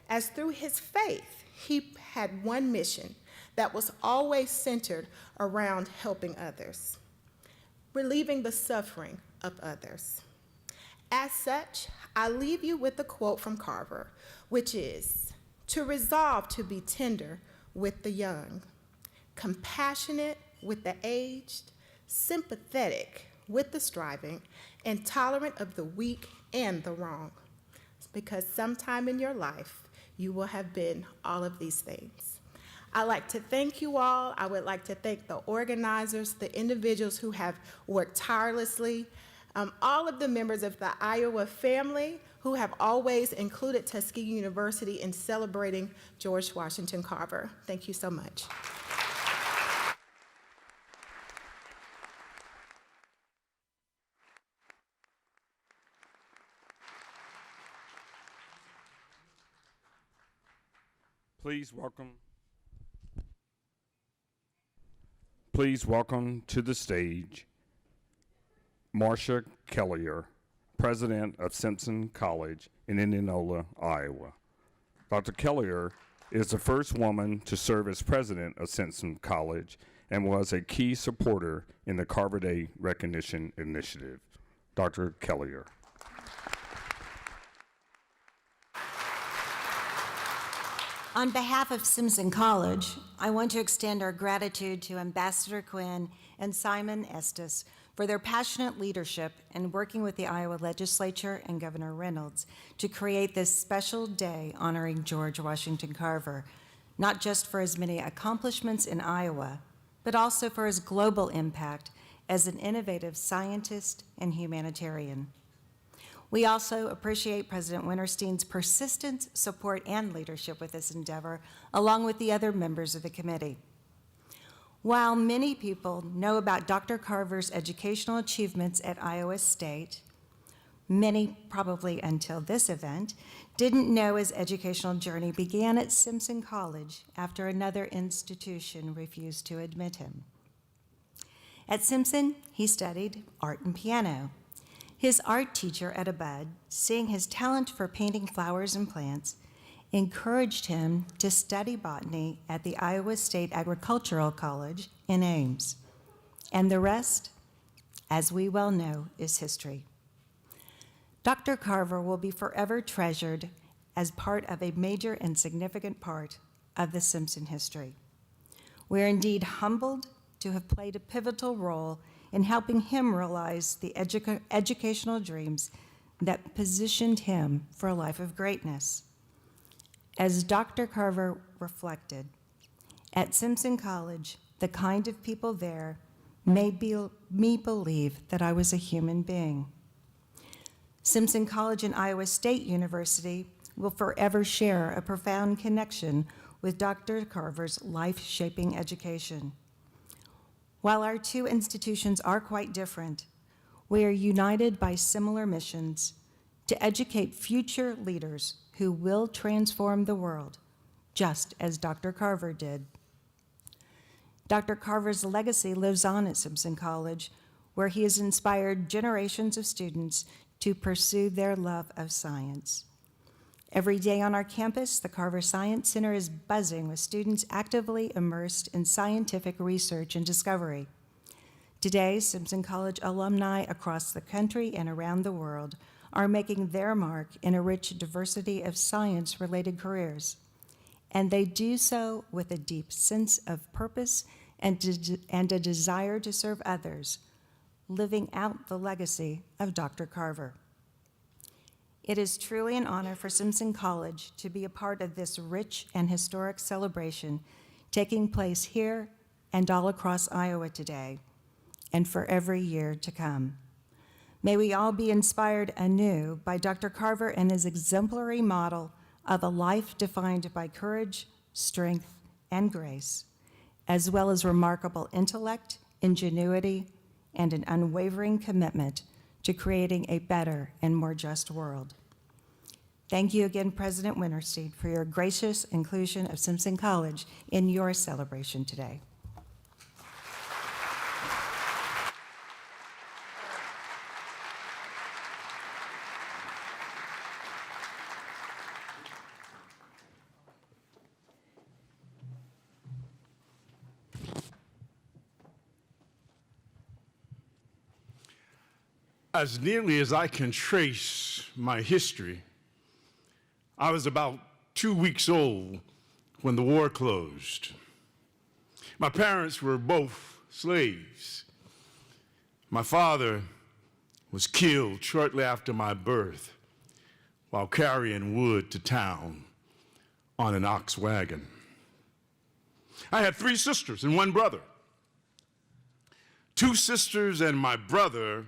as through his faith, he had one mission that was always centered around helping others, relieving the suffering of others. As such, I leave you with a quote from Carver, which is, "To resolve to be tender with the young, compassionate with the aged, sympathetic with the striving, and tolerant of the weak and the wrong." Because sometime in your life, you will have been all of these things. I'd like to thank you all. I would like to thank the organizers, the individuals who have worked tirelessly, all of the members of the Iowa family who have always included Tuskegee University in celebrating George Washington Carver. Thank you so much. Please welcome to the stage Marcia Kellier, President of Simpson College in Indianola, Iowa. Dr. Kellier is the first woman to serve as president of Simpson College and was a key supporter in the Carver Day Recognition Initiative. Dr. Kellier. On behalf of Simpson College, I want to extend our gratitude to Ambassador Quinn and Simon Estes for their passionate leadership in working with the Iowa legislature and Governor Reynolds to create this special day honoring George Washington Carver, not just for his many accomplishments in Iowa, but also for his global impact as an innovative scientist and humanitarian. We also appreciate President Winterstein's persistent support and leadership with this endeavor, along with the other members of the committee. While many people know about Dr. Carver's educational achievements at Iowa State, many, probably until this event, didn't know his educational journey began at Simpson College after another institution refused to admit him. At Simpson, he studied art and piano. His art teacher at Abud, seeing his talent for painting flowers and plants, encouraged him to study botany at the Iowa State Agricultural College in Ames. And the rest, as we well know, is history. Dr. Carver will be forever treasured as part of a major and significant part of the Simpson history. We're indeed humbled to have played a pivotal role in helping him realize the educational dreams that positioned him for a life of greatness. As Dr. Carver reflected, at Simpson College, the kind of people there made me believe that I was a human being. Simpson College and Iowa State University will forever share a profound connection with Dr. Carver's life-shaping education. While our two institutions are quite different, we are united by similar missions to educate future leaders who will transform the world, just as Dr. Carver did. Dr. Carver's legacy lives on at Simpson College, where he has inspired generations of students to pursue their love of science. Every day on our campus, the Carver Science Center is buzzing with students actively immersed in scientific research and discovery. Today, Simpson College alumni across the country and around the world are making their mark in a rich diversity of science-related careers, and they do so with a deep sense of purpose and a desire to serve others, living out the legacy of Dr. Carver. It is truly an honor for Simpson College to be a part of this rich and historic celebration taking place here and all across Iowa today, and for every year to come. May we all be inspired anew by Dr. Carver and his exemplary model of a life defined by courage, strength, and grace, as well as remarkable intellect, ingenuity, and an unwavering commitment to creating a better and more just world. Thank you again, President Winterstein, for your gracious inclusion of Simpson College in your celebration today. As nearly as I can trace my history, I was about 2 weeks old when the war closed. My parents were both slaves. My father was killed shortly after my birth while carrying wood to town on an ox wagon. I had 3 sisters and 1 brother. 2 sisters and my brother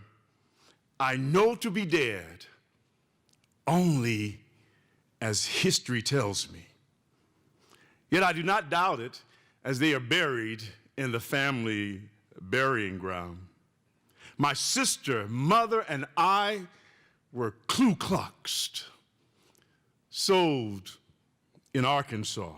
I know to be dead only as history tells me. Yet I do not doubt it, as they are buried in the family burying ground. My sister, mother, and I were Ku Kluxed, sold in Arkansas.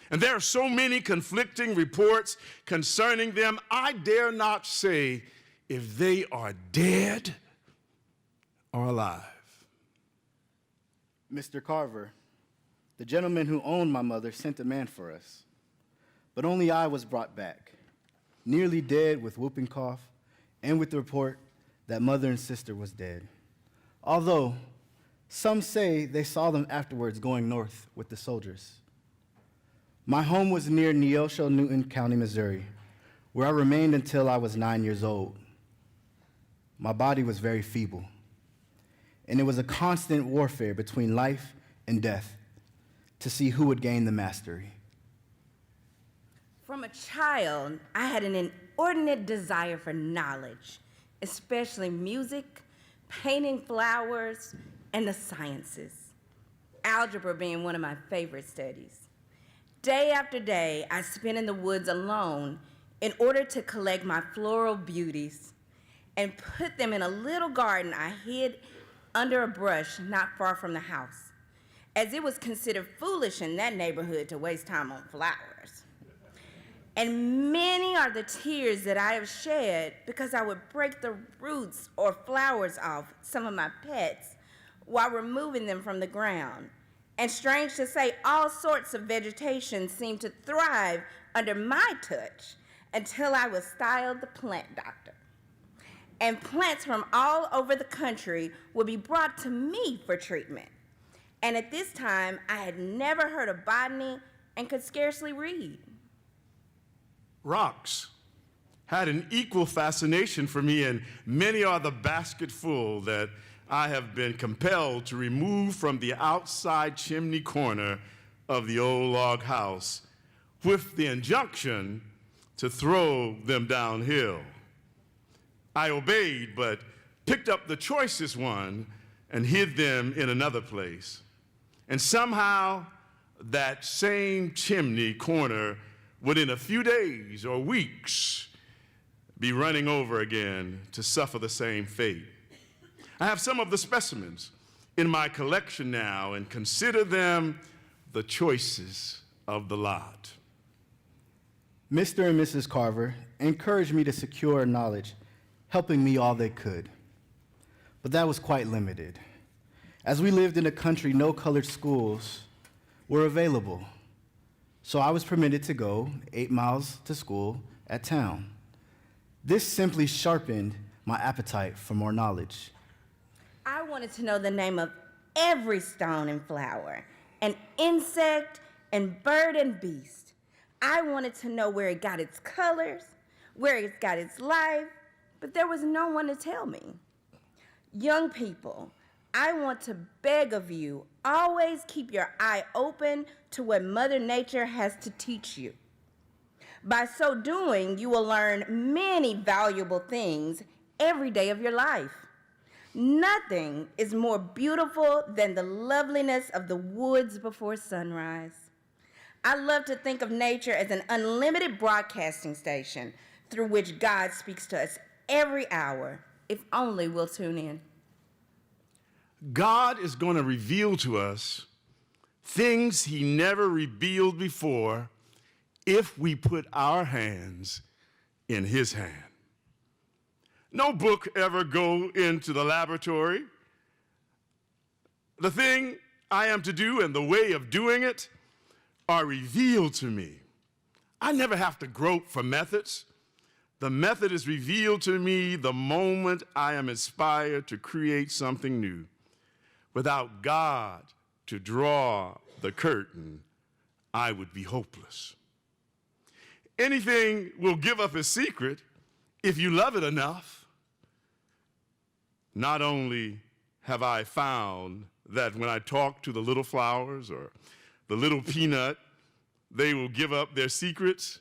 And there are so many conflicting reports concerning them, I dare not say if they are dead or alive. Mr. Carver, the gentleman who owned my mother sent a man for us, but only I was brought back, nearly dead with whooping cough and with the report that mother and sister was dead. Although some say they saw them afterwards going north with the soldiers. My home was near Neosho, Newton County, Missouri, where I remained until I was 9 years old. My body was very feeble, and it was a constant warfare between life and death to see who would gain the mastery. From a child, I had an inordinate desire for knowledge, especially music, painting flowers, and the sciences, algebra being one of my favorite studies. Day after day, I spent in the woods alone in order to collect my floral beauties and put them in a little garden I hid under a brush not far from the house, as it was considered foolish in that neighborhood to waste time on flowers. And many are the tears that I have shed because I would break the roots or flowers off some of my pets while removing them from the ground. And strange to say, all sorts of vegetation seemed to thrive under my touch until I was styled the plant doctor. And plants from all over the country would be brought to me for treatment. And at this time, I had never heard of botany and could scarcely read. Rocks had an equal fascination for me, and many are the basketful that I have been compelled to remove from the outside chimney corner of the old log house with the injunction to throw them downhill. I obeyed, but picked up the choicest one and hid them in another place. And somehow that same chimney corner would in a few days or weeks be running over again to suffer the same fate. I have some of the specimens in my collection now and consider them the choices of the lot. Mr. and Mrs. Carver encouraged me to secure knowledge, helping me all they could. But that was quite limited. As we lived in a country, no colored schools were available. So I was permitted to go 8 miles to school at town. This simply sharpened my appetite for more knowledge. I wanted to know the name of every stone and flower, and insect and bird and beast. I wanted to know where it got its colors, where it got its life, but there was no one to tell me. Young people, I want to beg of you, always keep your eye open to what Mother Nature has to teach you. By so doing, you will learn many valuable things every day of your life. Nothing is more beautiful than the loveliness of the woods before sunrise. I love to think of nature as an unlimited broadcasting station through which God speaks to us every hour, if only we'll tune in. God is going to reveal to us things he never revealed before if we put our hands in his hand. No book ever go into the laboratory. The thing I am to do and the way of doing it are revealed to me. I never have to grope for methods. The method is revealed to me the moment I am inspired to create something new. Without God to draw the curtain, I would be hopeless. Anything will give up its secret if you love it enough. Not only have I found that when I talk to the little flowers or the little peanut, they will give up their secrets,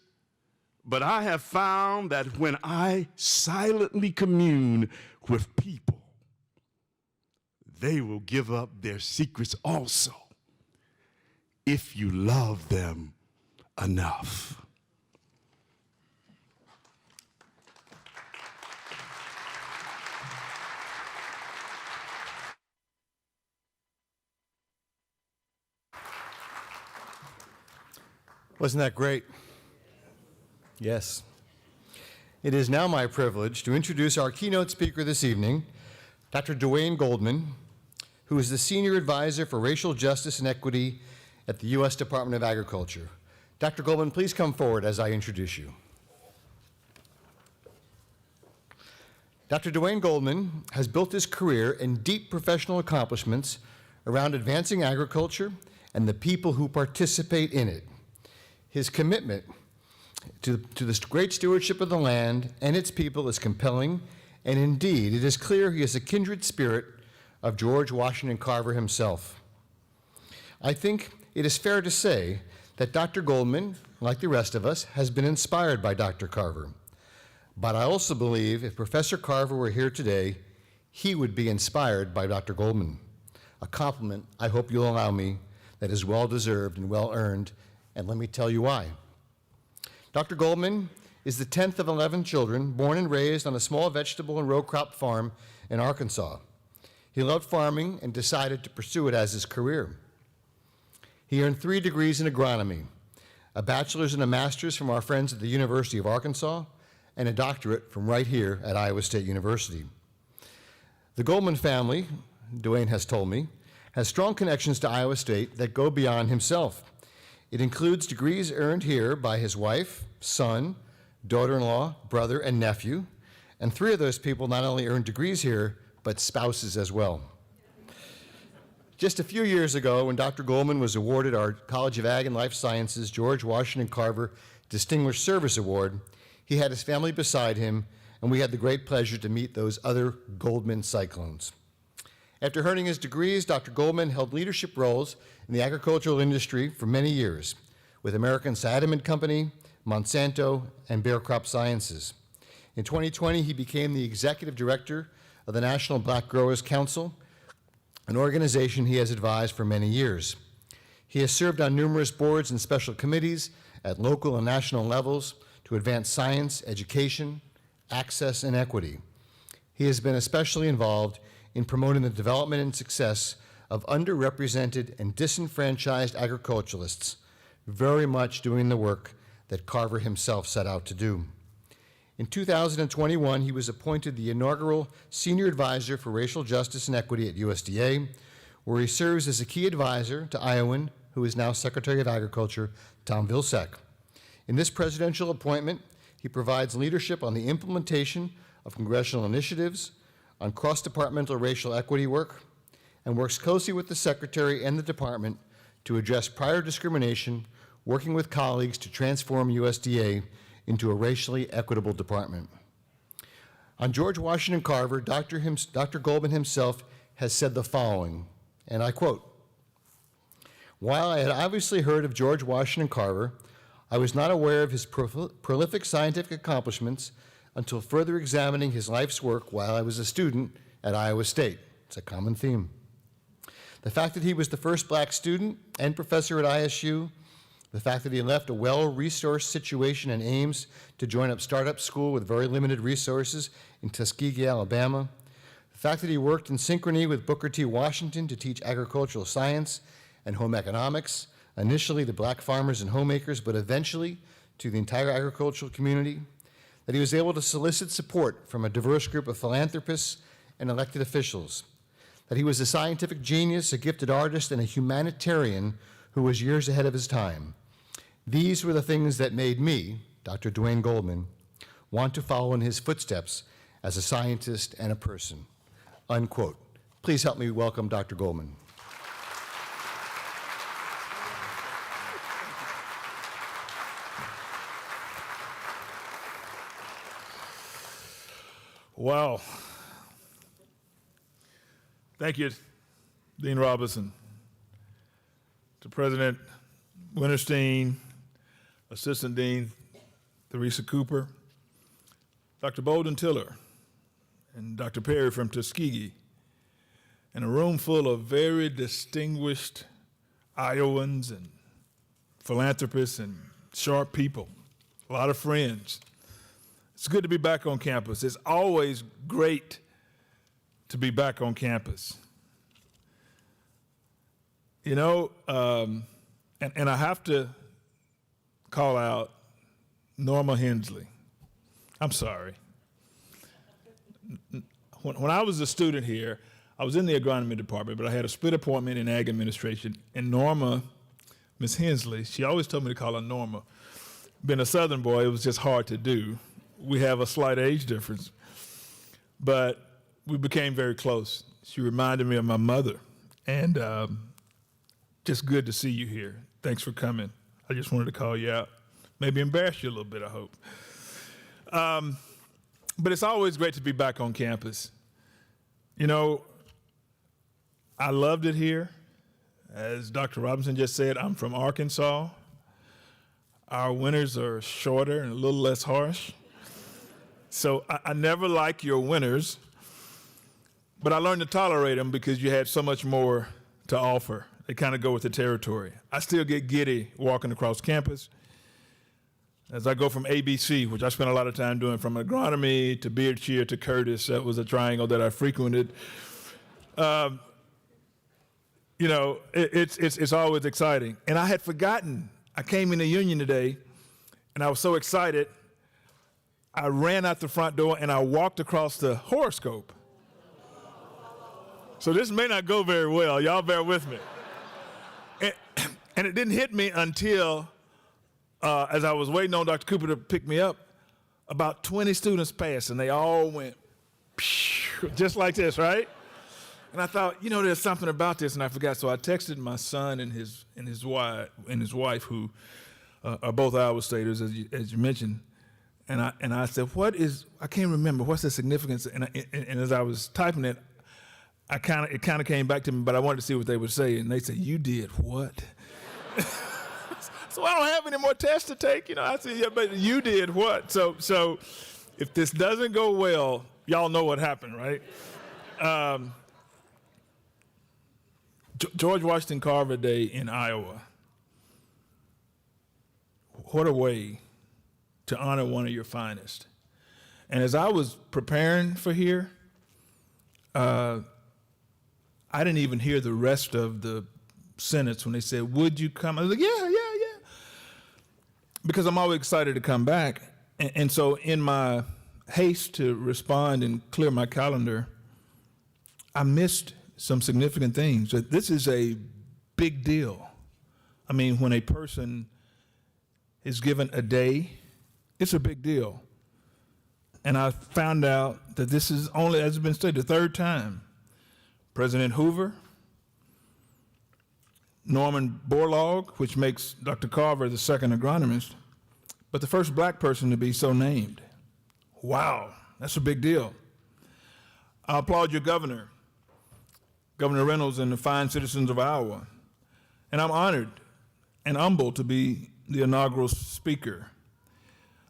but I have found that when I silently commune with people, they will give up their secrets also if you love them enough. Wasn't that great? Yes. It is now my privilege to introduce our keynote speaker this evening, Dr. Dwayne Goldman, who is the Senior Advisor for Racial Justice and Equity at the U.S. Department of Agriculture. Dr. Goldman, please come forward as I introduce you. Dr. Dwayne Goldman has built his career and deep professional accomplishments around advancing agriculture and the people who participate in it. His commitment to this great stewardship of the land and its people is compelling, and indeed, it is clear he is a kindred spirit of George Washington Carver himself. I think it is fair to say that Dr. Goldman, like the rest of us, has been inspired by Dr. Carver. But I also believe if Professor Carver were here today, he would be inspired by Dr. Goldman. A compliment, I hope you'll allow me, that is well-deserved and well-earned, and let me tell you why. Dr. Goldman is the 10th of 11 children born and raised on a small vegetable and row crop farm in Arkansas. He loved farming and decided to pursue it as his career. He earned 3 degrees in agronomy, a bachelor's and a master's from our friends at the University of Arkansas, and a doctorate from right here at Iowa State University. The Goldman family, Dwayne has told me, has strong connections to Iowa State that go beyond himself. It includes degrees earned here by his wife, son, daughter-in-law, brother, and nephew, and 3 of those people not only earned degrees here, but spouses as well. Just a few years ago, when Dr. Goldman was awarded our College of Ag and Life Sciences George Washington Carver Distinguished Service Award, he had his family beside him, and we had the great pleasure to meet those other Goldman Cyclones. After earning his degrees, Dr. Goldman held leadership roles in the agricultural industry for many years with American Sediment Company, Monsanto, and Bayer Crop Sciences. In 2020, he became the executive director of the National Black Growers Council, an organization he has advised for many years. He has served on numerous boards and special committees at local and national levels to advance science, education, access, and equity. He has been especially involved in promoting the development and success of underrepresented and disenfranchised agriculturalists, very much doing the work that Carver himself set out to do. In 2021, he was appointed the inaugural Senior Advisor for Racial Justice and Equity at USDA, where he serves as a key advisor to Iowan, who is now Secretary of Agriculture, Tom Vilsack. In this presidential appointment, he provides leadership on the implementation of congressional initiatives, on cross-departmental racial equity work, and works closely with the Secretary and the Department to address prior discrimination, working with colleagues to transform USDA into a racially equitable department. On George Washington Carver, Dr. Goldman himself has said the following, and I quote, "While I had obviously heard of George Washington Carver, I was not aware of his prolific scientific accomplishments until further examining his life's work while I was a student at Iowa State." It's a common theme. The fact that he was the first black student and professor at ISU, the fact that he left a well-resourced situation in Ames to join up startup school with very limited resources in Tuskegee, Alabama, the fact that he worked in synchrony with Booker T. Washington to teach agricultural science and home economics, initially to black farmers and homemakers, but eventually to the entire agricultural community, that he was able to solicit support from a diverse group of philanthropists and elected officials, that he was a scientific genius, a gifted artist, and a humanitarian who was years ahead of his time. These were the things that made me, Dr. Dwayne Goldman, want to follow in his footsteps as a scientist and a person, unquote. Please help me welcome Dr. Goldman. Wow. Thank you, Dean Robinson. To President Winterstein, Assistant Dean Theresa Cooper, Dr. Bolden Tiller, and Dr. Perry from Tuskegee, and a room full of very distinguished Iowans and philanthropists and sharp people, a lot of friends. It's good to be back on campus. It's always great to be back on campus. You know, and I have to call out Norma Hensley. I'm sorry. When I was a student here, I was in the agronomy department, but I had a split appointment in ag administration, and Norma, Miss Hensley, she always told me to call her Norma. Being a Southern boy, it was just hard to do. We have a slight age difference, but we became very close. She reminded me of my mother, and just good to see you here. Thanks for coming. I just wanted to call you out. Maybe embarrass you a little bit, I hope. But it's always great to be back on campus. You know, I loved it here. As Dr. Robinson just said, I'm from Arkansas. Our winters are shorter and a little less harsh. So I never like your winters, but I learned to tolerate them because you had so much more to offer. They kind of go with the territory. I still get giddy walking across campus. As I go from ABC, which I spent a lot of time doing, from agronomy to beard cheer to Curtis, that was a triangle that I frequented. You know, it's always exciting. And I had forgotten I came in the Union today, and I was so excited, I ran out the front door and I walked across the horoscope. So this may not go very well. Y'all bear with me. And it didn't hit me until, as I was waiting on Dr. Cooper to pick me up, about 20 students passed, and they all went just like this, right? And I thought, there's something about this, and I forgot. So I texted my son and his wife, who are both Iowa Staters, as you mentioned. And I said, I can't remember, what's the significance? And as I was typing it, it kind of came back to me, but I wanted to see what they would say. And they said, "You did what?" So I don't have any more tests to take. I said, "Yeah, but you did what?" So if this doesn't go well, y'all know what happened, right? George Washington Carver Day in Iowa. What a way to honor one of your finest. And as I was preparing for here, I didn't even hear the rest of the sentence when they said, "Would you come?" I was like, yeah. Because I'm always excited to come back. And so in my haste to respond and clear my calendar, I missed some significant things. This is a big deal. I mean, when a person is given a day, it's a big deal. And I found out that this is only, as has been stated, the third time President Hoover, Norman Borlaug, which makes Dr. Carver the second agronomist, but the first black person to be so named. Wow, that's a big deal. I applaud your governor, Governor Reynolds, and the fine citizens of Iowa. And I'm honored and humbled to be the inaugural speaker.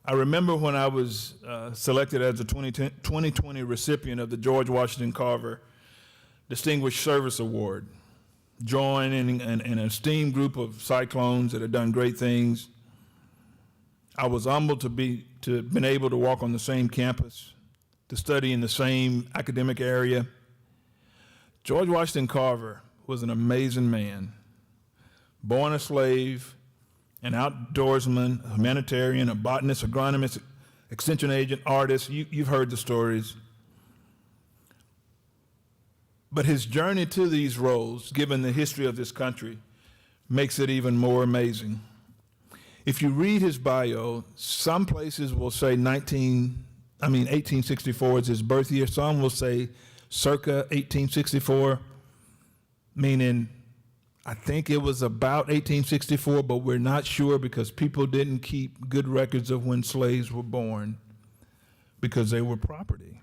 I remember when I was selected as the 2020 recipient of the George Washington Carver Distinguished Service Award, joining an esteemed group of Cyclones that have done great things. I was humbled to have been able to walk on the same campus, to study in the same academic area. George Washington Carver was an amazing man, born a slave, an outdoorsman, a humanitarian, a botanist, agronomist, extension agent, artist. You've heard the stories. But his journey to these roles, given the history of this country, makes it even more amazing. If you read his bio, some places will say 1864 is his birth year. Some will say circa 1864, meaning I think it was about 1864, but we're not sure because people didn't keep good records of when slaves were born because they were property.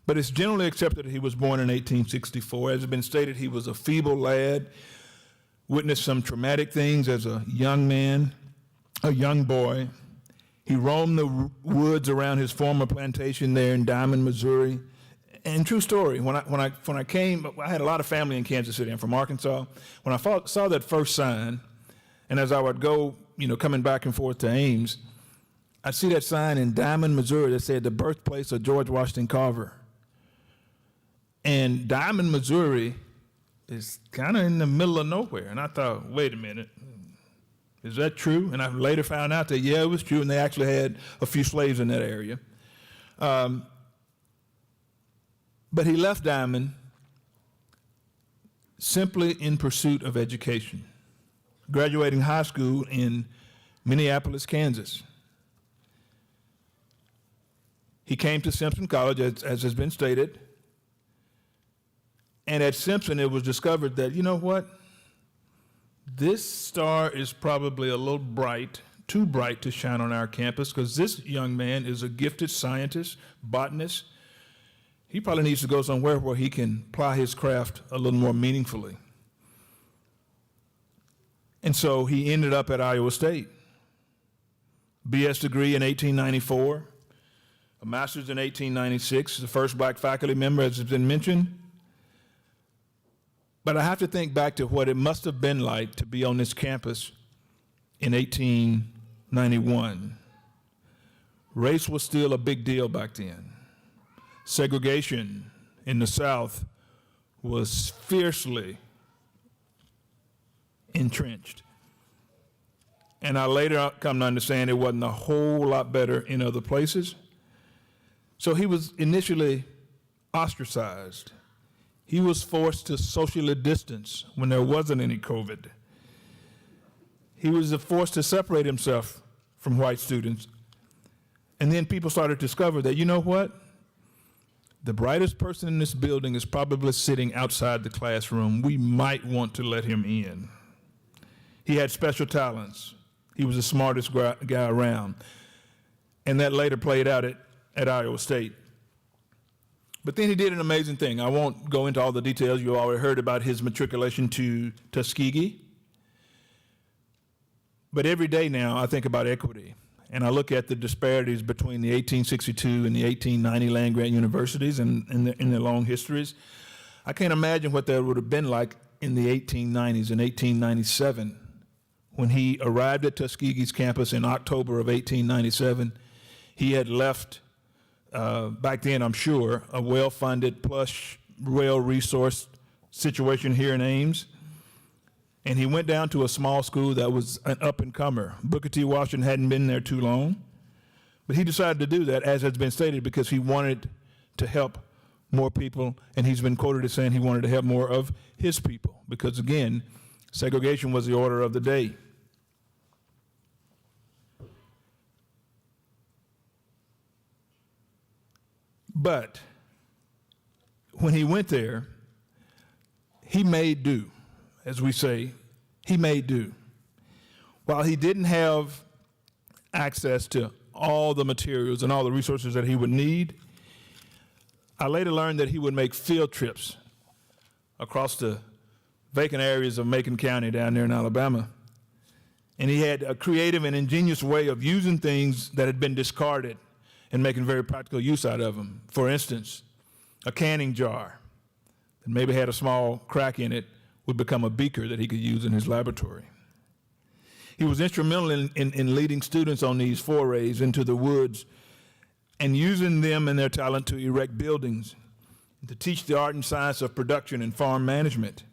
But it's generally accepted that he was born in 1864. As has been stated, he was a feeble lad, witnessed some traumatic things as a young man, a young boy. He roamed the woods around his former plantation there in Diamond, Missouri. And true story, when I came, I had a lot of family in Kansas City. I'm from Arkansas. When I saw that first sign, and as I would go, coming back and forth to Ames, I'd see that sign in Diamond, Missouri that said the birthplace of George Washington Carver. And Diamond, Missouri is kind of in the middle of nowhere. And I thought, wait a minute, is that true? And I later found out that, yeah, it was true, and they actually had a few slaves in that area. But he left Diamond simply in pursuit of education, graduating high school in Minneapolis, Kansas. He came to Simpson College, as has been stated, and at Simpson it was discovered that, you know what, this star is probably a little bright, too bright to shine on our campus, because this young man is a gifted scientist, botanist. He probably needs to go somewhere where he can ply his craft a little more meaningfully. And so he ended up at Iowa State. BS degree in 1894, a master's in 1896, the first black faculty member, as has been mentioned. But I have to think back to what it must have been like to be on this campus in 1891. Race was still a big deal back then. Segregation in the South was fiercely entrenched. And I later come to understand it wasn't a whole lot better in other places. So he was initially ostracized. He was forced to socially distance when there wasn't any COVID. He was forced to separate himself from white students. And then people started to discover that, you know what? The brightest person in this building is probably sitting outside the classroom. We might want to let him in. He had special talents. He was the smartest guy around. And that later played out at Iowa State. But then he did an amazing thing. I won't go into all the details. You already heard about his matriculation to Tuskegee. But every day now I think about equity. And I look at the disparities between the 1862 and the 1890 land-grant universities and in their long histories. I can't imagine what that would have been like in the 1890s, in 1897, when he arrived at Tuskegee's campus in October of 1897. He had left, back then I'm sure, a well-funded, plush, well-resourced situation here in Ames. And he went down to a small school that was an up-and-comer. Booker T. Washington hadn't been there too long. But he decided to do that, as has been stated, because he wanted to help more people, and he's been quoted as saying he wanted to help more of his people, because, again, segregation was the order of the day. But when he went there, he made do. As we say, he made do. While he didn't have access to all the materials and all the resources that he would need, I later learned that he would make field trips across the vacant areas of Macon County down there in Alabama. And he had a creative and ingenious way of using things that had been discarded and making very practical use out of them. For instance, a canning jar that maybe had a small crack in it would become a beaker that he could use in his laboratory. He was instrumental in leading students on these forays into the woods and using them and their talent to erect buildings, to teach the art and science of production and farm management.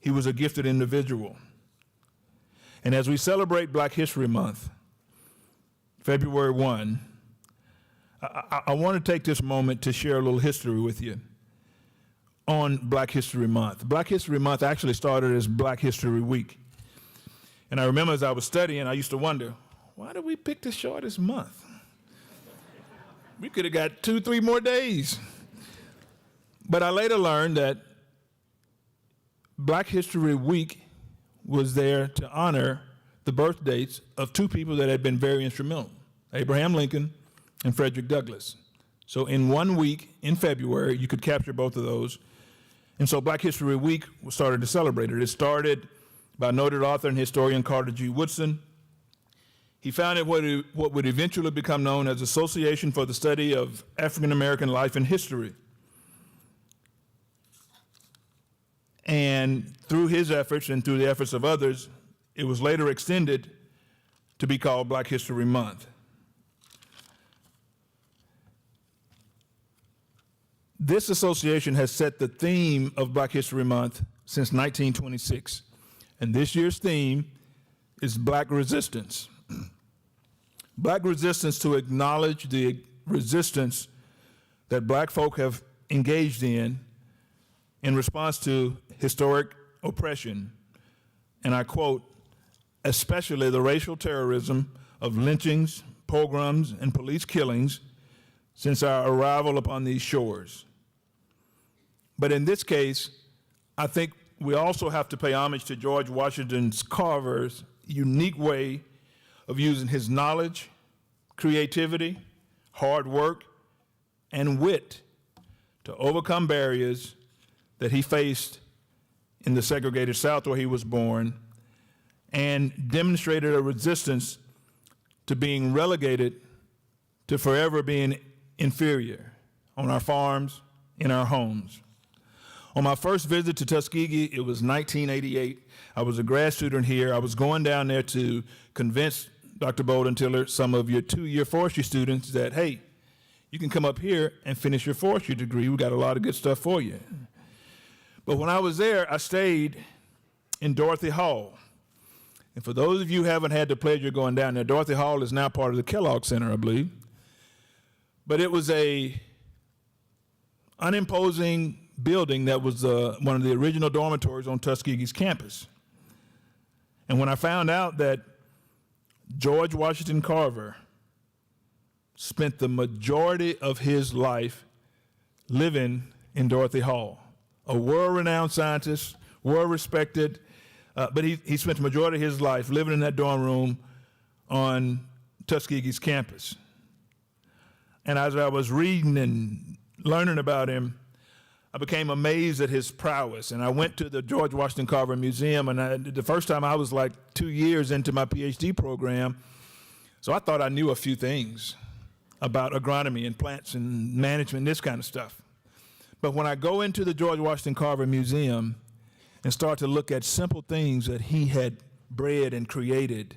He was a gifted individual. And as we celebrate Black History Month, February 1, I want to take this moment to share a little history with you on Black History Month. Black History Month actually started as Black History Week. And I remember as I was studying, I used to wonder, why did we pick the shortest month? We could have got 2-3 more days. But I later learned that Black History Week was there to honor the birth dates of two people that had been very instrumental, Abraham Lincoln and Frederick Douglass. So in 1 week, in February, you could capture both of those. And so Black History Week started to celebrate it. It started by noted author and historian Carter G. Woodson. He founded what would eventually become known as Association for the Study of African American Life and History. And through his efforts and through the efforts of others, it was later extended to be called Black History Month. This association has set the theme of Black History Month since 1926, and this year's theme is Black Resistance. Black resistance to acknowledge the resistance that Black folk have engaged in response to historic oppression, and I quote, especially the racial terrorism of lynchings, pogroms, and police killings since our arrival upon these shores. But in this case, I think we also have to pay homage to George Washington's Carver's unique way of using his knowledge, creativity, hard work, and wit to overcome barriers that he faced in the segregated South where he was born, and demonstrated a resistance to being relegated to forever being inferior on our farms, in our homes. On my first visit to Tuskegee, it was 1988. I was a grad student here. I was going down there to convince Dr. Bolden Tiller, some of your 2-year forestry students, that, hey, you can come up here and finish your forestry degree. We got a lot of good stuff for you. But when I was there, I stayed in Dorothy Hall. And for those of you who haven't had the pleasure of going down there, Dorothy Hall is now part of the Kellogg Center, I believe. But it was a unimposing building that was one of the original dormitories on Tuskegee's campus. And when I found out that George Washington Carver spent the majority of his life living in Dorothy Hall, a world-renowned scientist, world-respected, but he spent the majority of his life living in that dorm room on Tuskegee's campus. And as I was reading and learning about him, I became amazed at his prowess. And I went to the George Washington Carver Museum, and the first time I was like 2 years into my PhD program, so I thought I knew a few things about agronomy and plants and management and this kind of stuff. But when I go into the George Washington Carver Museum and start to look at simple things that he had bred and created,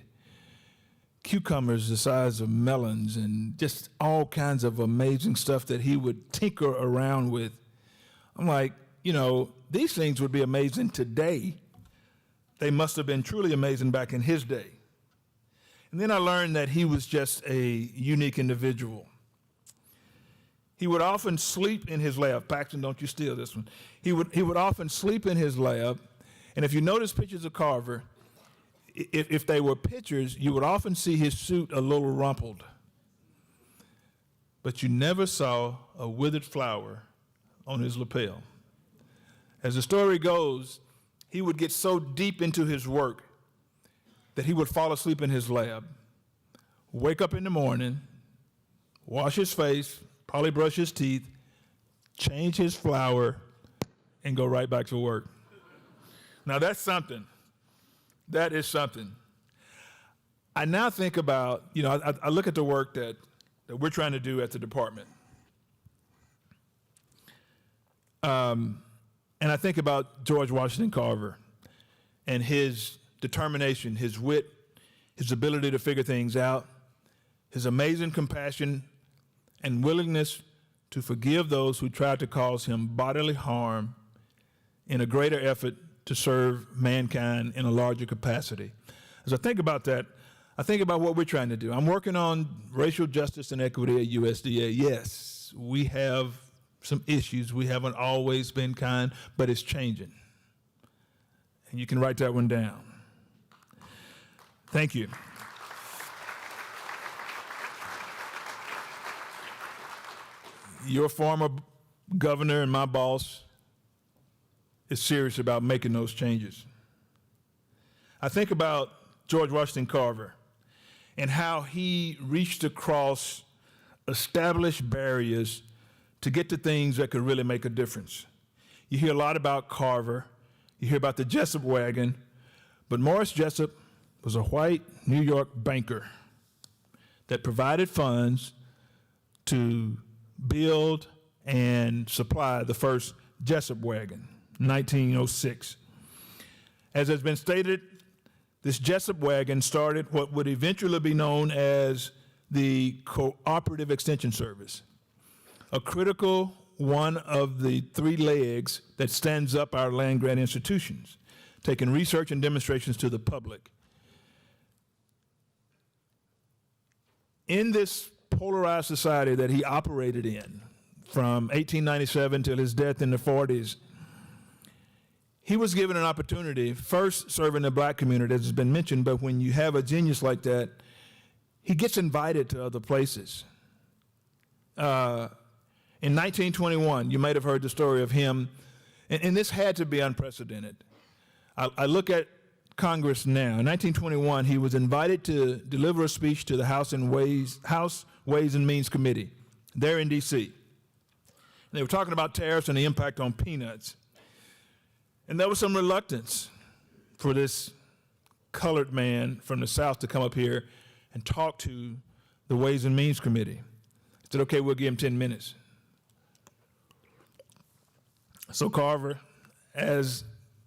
cucumbers the size of melons and just all kinds of amazing stuff that he would tinker around with, I'm like, you know, these things would be amazing today. They must have been truly amazing back in his day. And then I learned that he was just a unique individual. He would often sleep in his lab. Paxton, don't you steal this one. He would often sleep in his lab, and if you notice pictures of Carver, if they were pictures, you would often see his suit a little rumpled. But you never saw a withered flower on his lapel. As the story goes, he would get so deep into his work that he would fall asleep in his lab, wake up in the morning, wash his face, probably brush his teeth, change his flower, and go right back to work. Now that's something. That is something. I now think about, you know, I look at the work that we're trying to do at the department. And I think about George Washington Carver and his determination, his wit, his ability to figure things out, his amazing compassion and willingness to forgive those who tried to cause him bodily harm in a greater effort to serve mankind in a larger capacity. As I think about that, I think about what we're trying to do. I'm working on racial justice and equity at USDA. Yes, we have some issues. We haven't always been kind, but it's changing. And you can write that one down. Thank you. Your former governor and my boss is serious about making those changes. I think about George Washington Carver and how he reached across established barriers to get to things that could really make a difference. You hear a lot about Carver, you hear about the Jessup wagon, but Morris Jessup was a white New York banker that provided funds to build and supply the first Jessup wagon, 1906. As has been stated, this Jessup wagon started what would eventually be known as the Cooperative Extension Service, a critical one of the three legs that stands up our land-grant institutions, taking research and demonstrations to the public. In this polarized society that he operated in from 1897 till his death in the 40s, he was given an opportunity, first serving the black community, as has been mentioned, but when you have a genius like that, he gets invited to other places. In 1921, you might have heard the story of him, and this had to be unprecedented. I look at Congress now. In 1921, he was invited to deliver a speech to the House Ways and Means Committee there in D.C. They were talking about tariffs and the impact on peanuts. And there was some reluctance for this colored man from the South to come up here and talk to the Ways and Means Committee. I said, okay, we'll give him 10 minutes. So Carver, as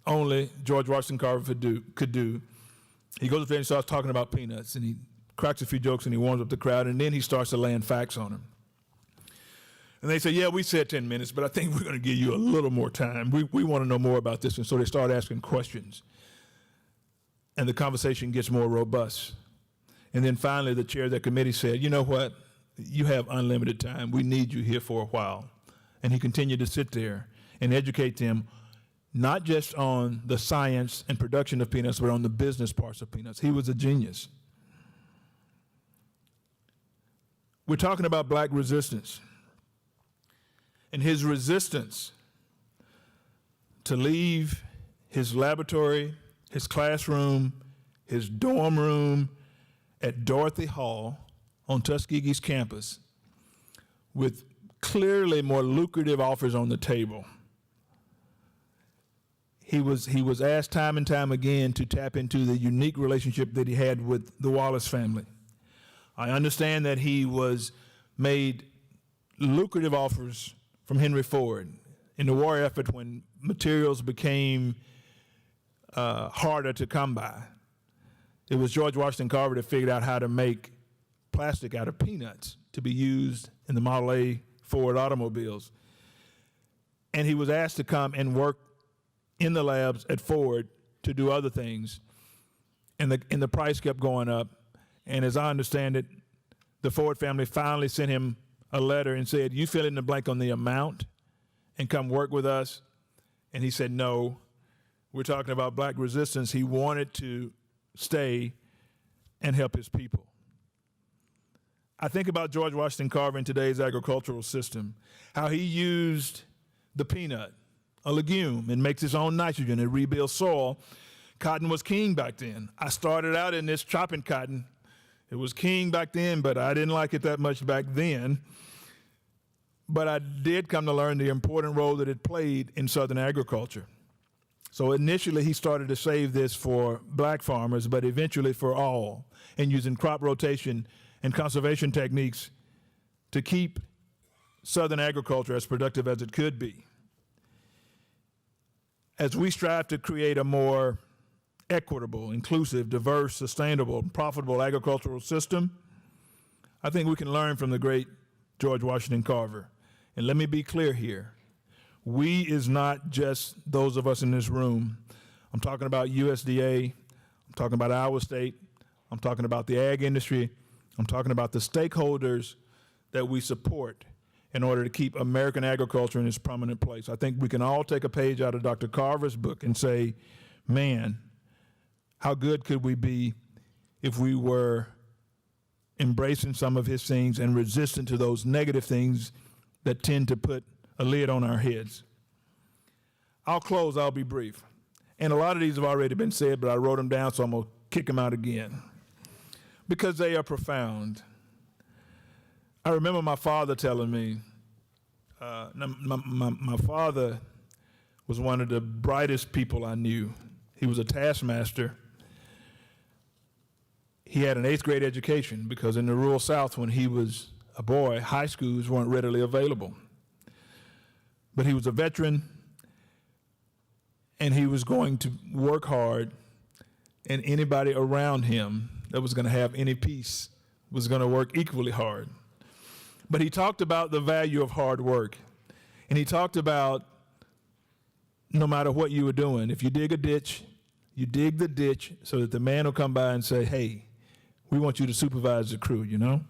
only George Washington Carver could do, he goes up there and starts talking about peanuts, and he cracks a few jokes and he warms up the crowd, and then he starts to land facts on them. And they say, yeah, we said 10 minutes, but I think we're going to give you a little more time. We want to know more about this. And so they start asking questions. and the conversation gets more robust. And then finally, the chair of the committee said, you know what? You have unlimited time. We need you here for a while. And he continued to sit there and educate them, not just on the science and production of peanuts, but on the business parts of peanuts. He was a genius. We're talking about black resistance. And his resistance to leave his laboratory, his classroom, his dorm room at Dorothy Hall on Tuskegee's campus with clearly more lucrative offers on the table. He was asked time and time again to tap into the unique relationship that he had with the Wallace family. I understand that he was made lucrative offers from Henry Ford in the war effort when materials became harder to come by. It was George Washington Carver that figured out how to make plastic out of peanuts to be used in the Model A Ford automobiles. And he was asked to come and work in the labs at Ford to do other things. And the price kept going up. And as I understand it, the Ford family finally sent him a letter and said, you fill in the blank on the amount and come work with us. And he said, no, we're talking about black resistance. He wanted to stay and help his people. I think about George Washington Carver in today's agricultural system, how he used the peanut, a legume, and makes its own nitrogen and rebuilds soil. Cotton was king back then. I started out in this chopping cotton. It was king back then, but I didn't like it that much back then. But I did come to learn the important role that it played in Southern agriculture. So initially he started to save this for black farmers, but eventually for all, and using crop rotation and conservation techniques to keep Southern agriculture as productive as it could be. As we strive to create a more equitable, inclusive, diverse, sustainable, profitable agricultural system, I think we can learn from the great George Washington Carver. And let me be clear here. We is not just those of us in this room. I'm talking about USDA. I'm talking about Iowa State. I'm talking about the ag industry. I'm talking about the stakeholders that we support in order to keep American agriculture in its prominent place. I think we can all take a page out of Dr. Carver's book and say, man, how good could we be if we were embracing some of his things and resistant to those negative things that tend to put a lid on our heads. I'll close, I'll be brief. And a lot of these have already been said, but I wrote them down, so I'm going to kick them out again because they are profound. I remember my father telling me, my father was one of the brightest people I knew. He was a taskmaster. He had an 8th grade education because in the rural South when he was a boy, high schools weren't readily available. But he was a veteran, and he was going to work hard, and anybody around him that was going to have any peace was going to work equally hard. But he talked about the value of hard work, and he talked about no matter what you were doing, if you dig a ditch, you dig the ditch so that the man will come by and say, hey, we want you to supervise the crew, you know?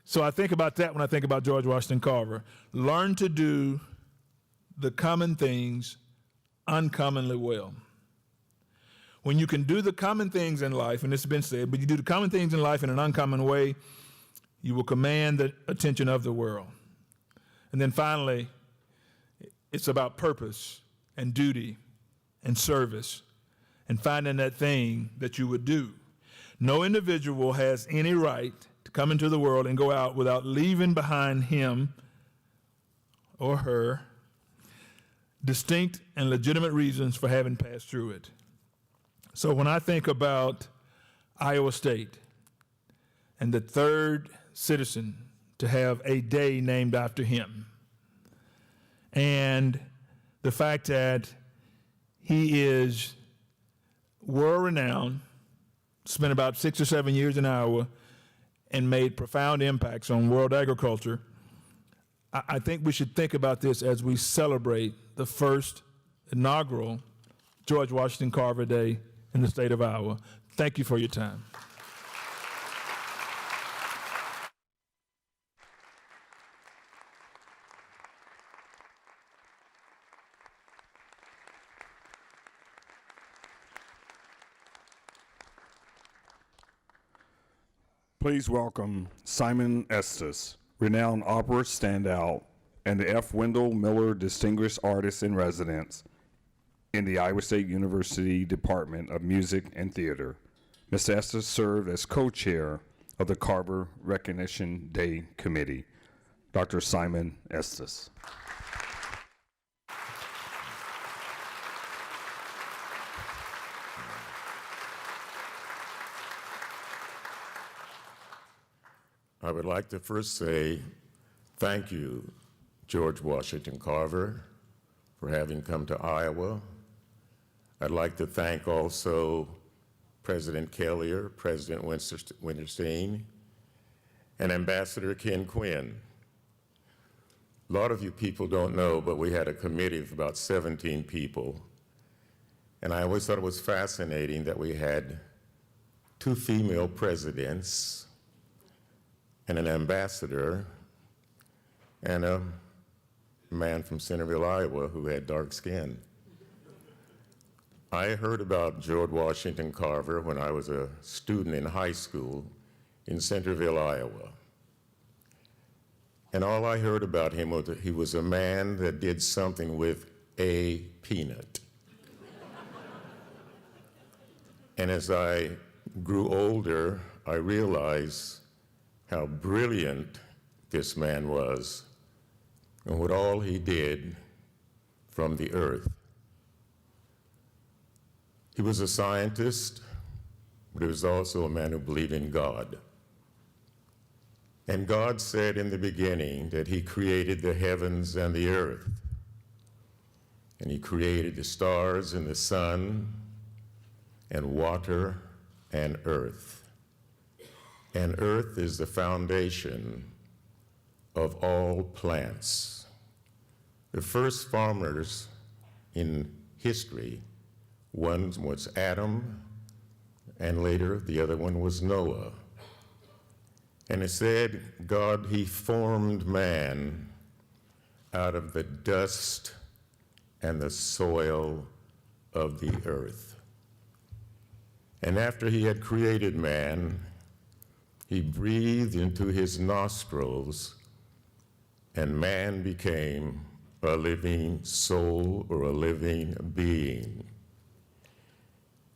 So I think about that when I think about George Washington Carver. Learn to do the common things uncommonly well. When you can do the common things in life, and it's been said, but you do the common things in life in an uncommon way, you will command the attention of the world. And then finally, it's about purpose and duty and service and finding that thing that you would do. No individual has any right to come into the world and go out without leaving behind him or her distinct and legitimate reasons for having passed through it. So when I think about Iowa State and the 3rd citizen to have a day named after him, and the fact that he is world-renowned, spent about 6 or 7 years in Iowa, and made profound impacts on world agriculture, I think we should think about this as we celebrate the first inaugural George Washington Carver Day in the state of Iowa. Thank you for your time. Please welcome Simon Estes, renowned opera standout and the F. Wendell Miller Distinguished Artist in Residence in the Iowa State University Department of Music and Theater. Ms. Estes served as co-chair of the Carver Recognition Day Committee. Dr. Simon Estes. I would like to first say thank you, George Washington Carver, for having come to Iowa. I'd like to thank also President Kellier, President Winterstein, and Ambassador Ken Quinn. A lot of you people don't know, but we had a committee of about 17 people. And I always thought it was fascinating that we had 2 female presidents and an ambassador, and a man from Centerville, Iowa, who had dark skin. I heard about George Washington Carver when I was a student in high school in Centerville, Iowa. And all I heard about him was that he was a man that did something with a peanut. And as I grew older, I realized how brilliant this man was and what all he did from the earth. He was a scientist, but he was also a man who believed in God. And God said in the beginning that he created the heavens and the earth. And he created the stars and the sun and water and earth. And earth is the foundation of all plants. The first farmers in history, one was Adam, and later the other one was Noah. And it said, God, he formed man out of the dust and the soil of the earth. And after he had created man, he breathed into his nostrils, and man became a living soul or a living being.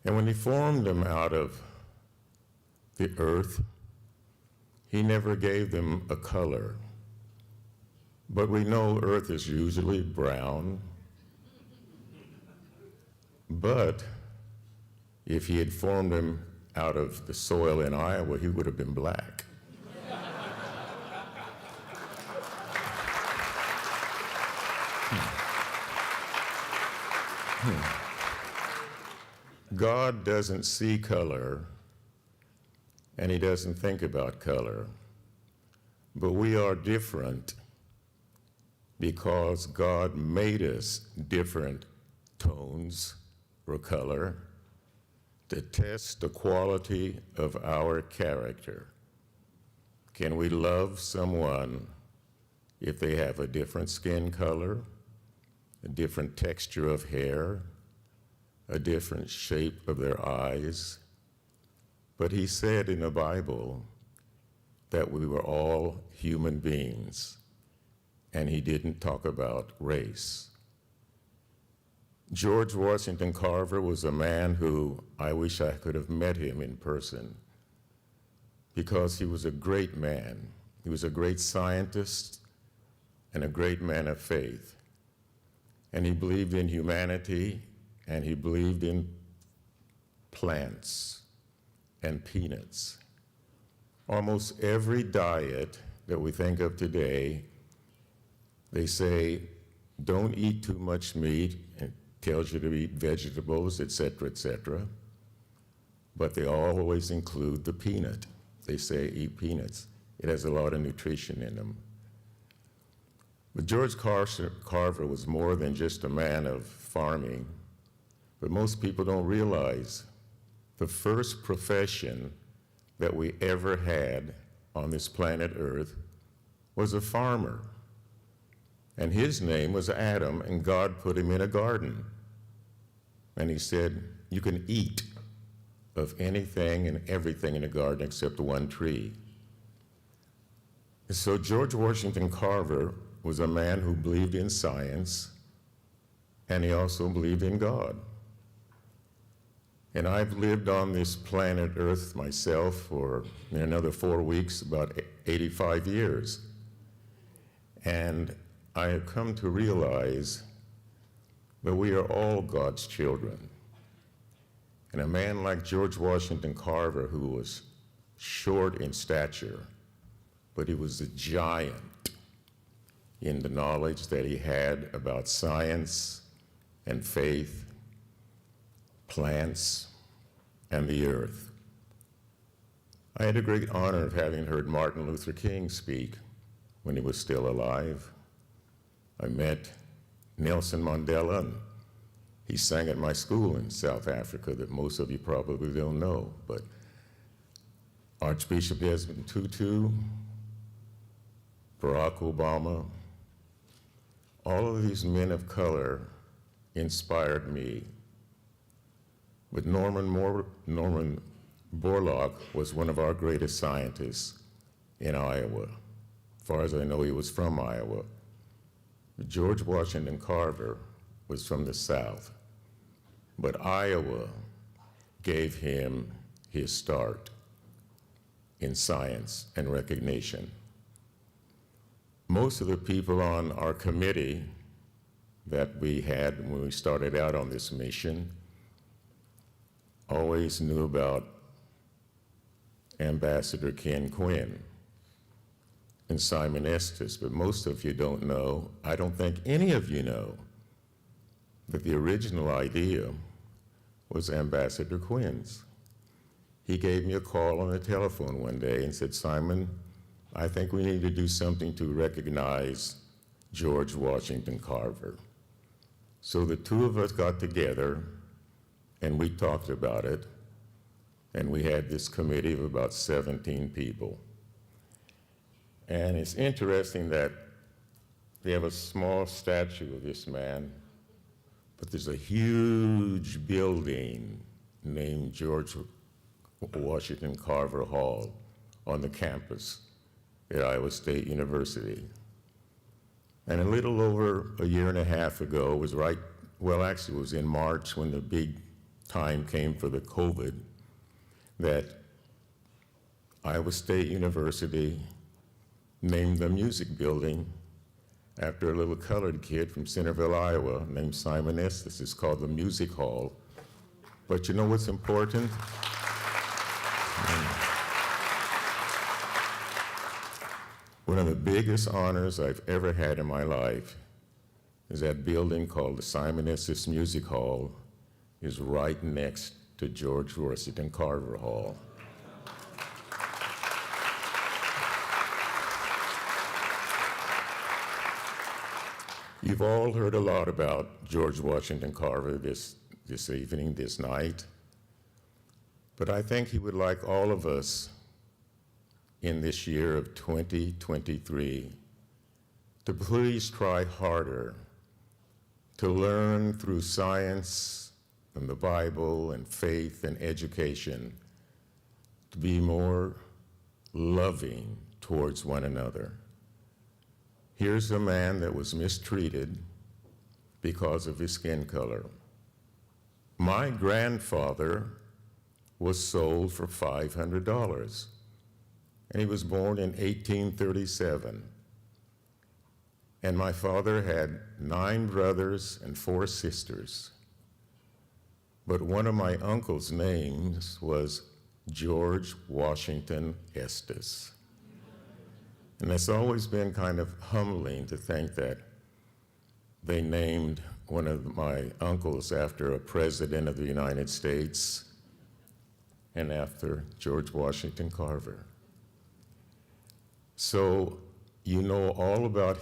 And when he formed them out of the earth, he never gave them a color. But we know earth is usually brown. But if he had formed them out of the soil in Iowa, he would have been black. God doesn't see color, and he doesn't think about color. But we are different because God made us different tones or color to test the quality of our character. Can we love someone if they have a different skin color, a different texture of hair, a different shape of their eyes? But he said in the Bible that we were all human beings, and he didn't talk about race. George Washington Carver was a man who I wish I could have met him in person, because he was a great man. He was a great scientist and a great man of faith. And he believed in humanity, and he believed in plants and peanuts. Almost every diet that we think of today, they say, don't eat too much meat, and tells you to eat vegetables, et cetera, but they always include the peanut. They say eat peanuts. It has a lot of nutrition in them. But George Carver was more than just a man of farming, but most people don't realize the first profession that we ever had on this planet Earth was a farmer. And his name was Adam, and God put him in a garden. And he said, you can eat of anything and everything in the garden except one tree. And so George Washington Carver was a man who believed in science, and he also believed in God. And I've lived on this planet Earth myself for another 4 weeks, about 85 years. And I have come to realize that we are all God's children. And a man like George Washington Carver, who was short in stature, but he was a giant in the knowledge that he had about science and faith, plants, and the earth. I had the great honor of having heard Martin Luther King speak when he was still alive. I met Nelson Mandela, and he sang at my school in South Africa that most of you probably don't know, but Archbishop Desmond Tutu, Barack Obama, all of these men of color inspired me. But Norman Borlaug was one of our greatest scientists in Iowa. As far as I know, he was from Iowa. But George Washington Carver was from the South. But Iowa gave him his start in science and recognition. Most of the people on our committee that we had when we started out on this mission always knew about Ambassador Ken Quinn and Simon Estes, but most of you don't know, I don't think any of you know, that the original idea was Ambassador Quinn's. He gave me a call on the telephone one day and said, Simon, I think we need to do something to recognize George Washington Carver. So the two of us got together and we talked about it, and we had this committee of about 17 people. And it's interesting that they have a small statue of this man, but there's a huge building named George Washington Carver Hall on the campus at Iowa State University. And a little over a year and a half ago, it was it was in March when the big time came for the COVID, that Iowa State University named the music building after a little colored kid from Centerville, Iowa, named Simon Estes. It's called the Music Hall. But you know what's important? One of the biggest honors I've ever had in my life is that building called the Simon Estes Music Hall is right next to George Washington Carver Hall. You've all heard a lot about George Washington Carver this evening, this night, but I think he would like all of us in this year of 2023 to please try harder to learn through science and the Bible and faith and education to be more loving towards one another. Here's a man that was mistreated because of his skin color. My grandfather was sold for $500, and he was born in 1837. And my father had 9 brothers and 4 sisters. But one of my uncle's names was George Washington Estes. And it's always been kind of humbling to think that they named one of my uncles after a president of the United States and after George Washington Carver. So you know all about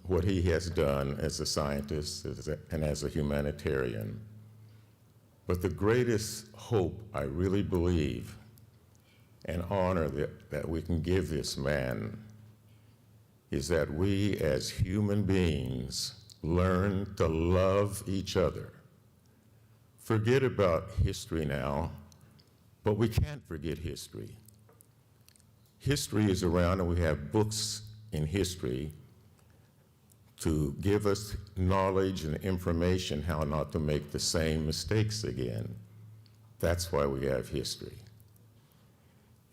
what he has done as a scientist and as a humanitarian. But the greatest hope, I really believe, and honor that we can give this man is that we as human beings learn to love each other. Forget about history now, but we can't forget history. History is around, and we have books in history to give us knowledge and information how not to make the same mistakes again. That's why we have history.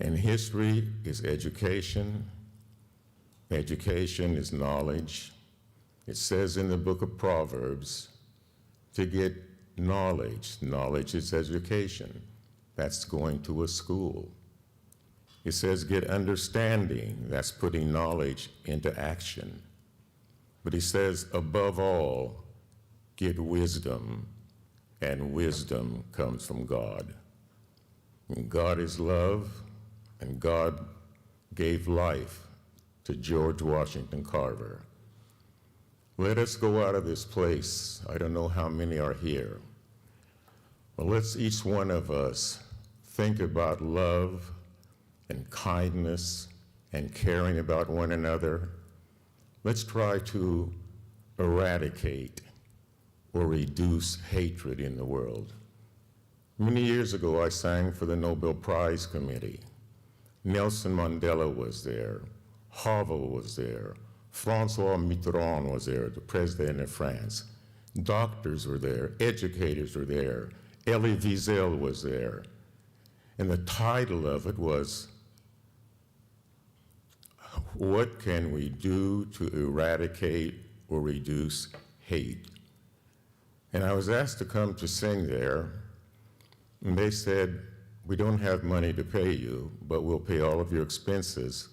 And history is education. Education is knowledge. It says in the book of Proverbs to get knowledge. Knowledge is education. That's going to a school. It says get understanding. That's putting knowledge into action. But he says, above all, get wisdom, and wisdom comes from God. And God is love, and God gave life to George Washington Carver. Let us go out of this place. I don't know how many are here, but let's each one of us think about love and kindness and caring about one another. Let's try to eradicate or reduce hatred in the world. Many years ago, I sang for the Nobel Prize Committee. Nelson Mandela was there. Havel was there. Francois Mitterrand was there, the president of France. Doctors were there. Educators were there. Elie Wiesel was there. And the title of it was, what can we do to eradicate or reduce hate? And I was asked to come to sing there, and they said, we don't have money to pay you, but we'll pay all of your expenses,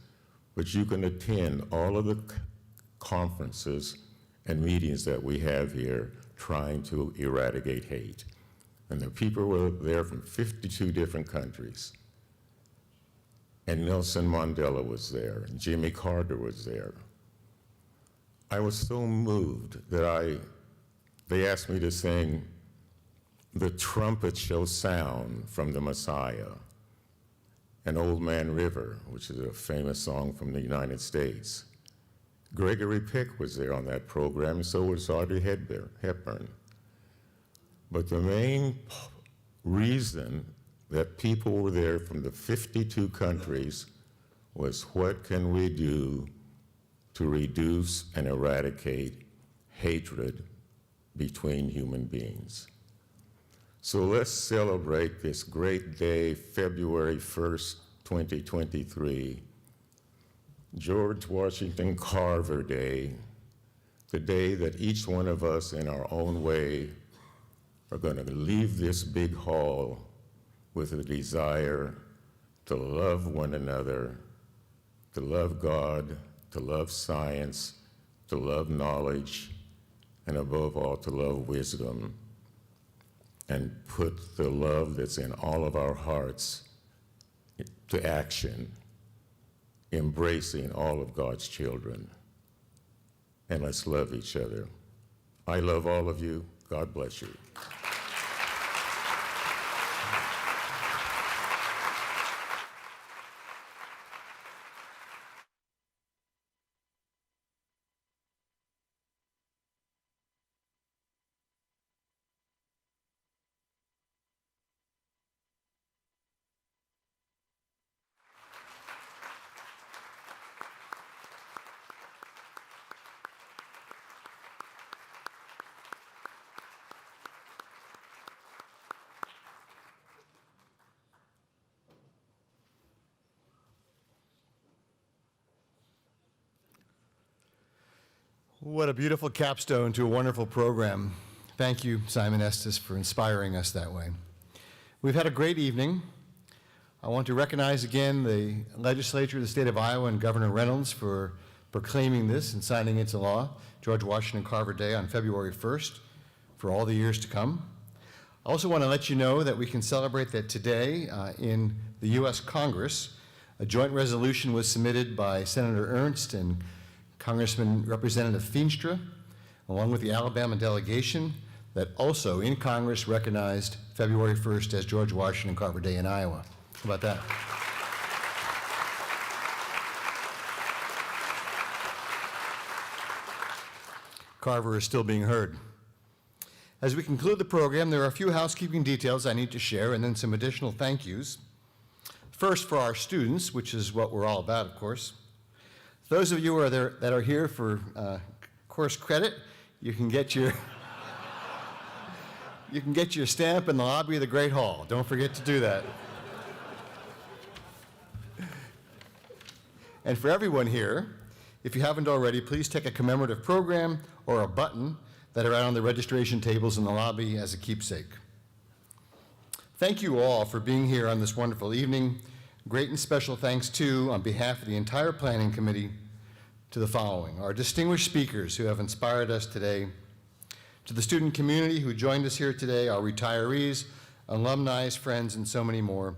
but you can attend all of the conferences and meetings that we have here trying to eradicate hate. And the people were there from 52 different countries. And Nelson Mandela was there, and Jimmy Carter was there. I was so moved that they asked me to sing "The Trumpet Shall Sound" from the Messiah, and "Old Man River," which is a famous song from the United States. Gregory Peck was there on that program, and so was Audrey Hepburn. But the main reason that people were there from the 52 countries was, what can we do to reduce and eradicate hatred between human beings? So let's celebrate this great day, February 1st, 2023, George Washington Carver Day, the day that each one of us in our own way are going to leave this big hall with a desire to love one another, to love God, to love science, to love knowledge, and above all, to love wisdom, and put the love that's in all of our hearts to action, embracing all of God's children. And let's love each other. I love all of you. God bless you. What a beautiful capstone to a wonderful program. Thank you, Simon Estes, for inspiring us that way. We've had a great evening. I want to recognize again the legislature of the state of Iowa and Governor Reynolds for proclaiming this and signing into law, George Washington Carver Day on February 1st, for all the years to come. I also want to let you know that we can celebrate that today in the U.S. Congress. A joint resolution was submitted by Senator Ernst and Congressman Representative Feenstra, along with the Alabama delegation, that also in Congress recognized February 1st as George Washington Carver Day in Iowa. How about that? Carver is still being heard. As we conclude the program, there are a few housekeeping details I need to share and then some additional thank yous. First, for our students, which is what we're all about, of course. Those of you that are here for course credit, you can get your stamp in the lobby of the Great Hall. Don't forget to do that. And for everyone here, if you haven't already, please take a commemorative program or a button that are out on the registration tables in the lobby as a keepsake. Thank you all for being here on this wonderful evening. Great and special thanks too, on behalf of the entire planning committee, to the following: our distinguished speakers who have inspired us today, to the student community who joined us here today, our retirees, alumni, friends, and so many more.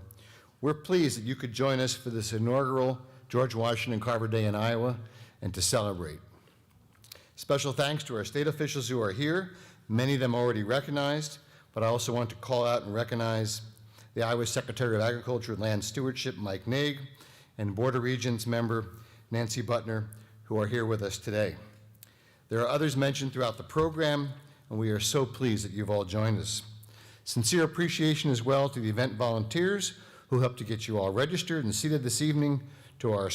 We're pleased that you could join us for this inaugural George Washington Carver Day in Iowa and to celebrate. Special thanks to our state officials who are here, many of them already recognized, but I also want to call out and recognize the Iowa Secretary of Agriculture and Land Stewardship, Mike Naig, and Board of Regents member Nancy Butner, who are here with us today. There are others mentioned throughout the program, and we are so pleased that you've all joined us. Sincere appreciation as well to the event volunteers who helped to get you all registered and seated this evening, to our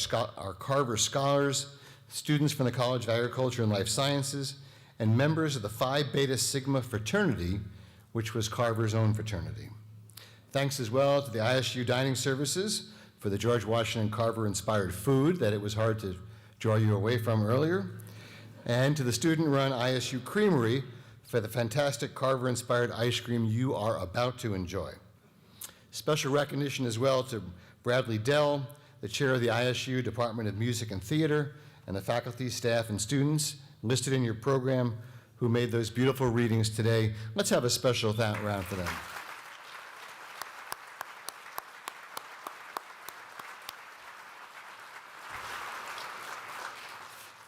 Carver scholars, students from the College of Agriculture and Life Sciences, and members of the Phi Beta Sigma fraternity, which was Carver's own fraternity. Thanks as well to the ISU dining services for the George Washington Carver inspired food that it was hard to draw you away from earlier, and to the student-run ISU Creamery for the fantastic Carver-inspired ice cream you are about to enjoy. Special recognition as well to Bradley Dell, the chair of the ISU Department of Music and Theater, and the faculty, staff, and students listed in your program who made those beautiful readings today. Let's have a special round for them.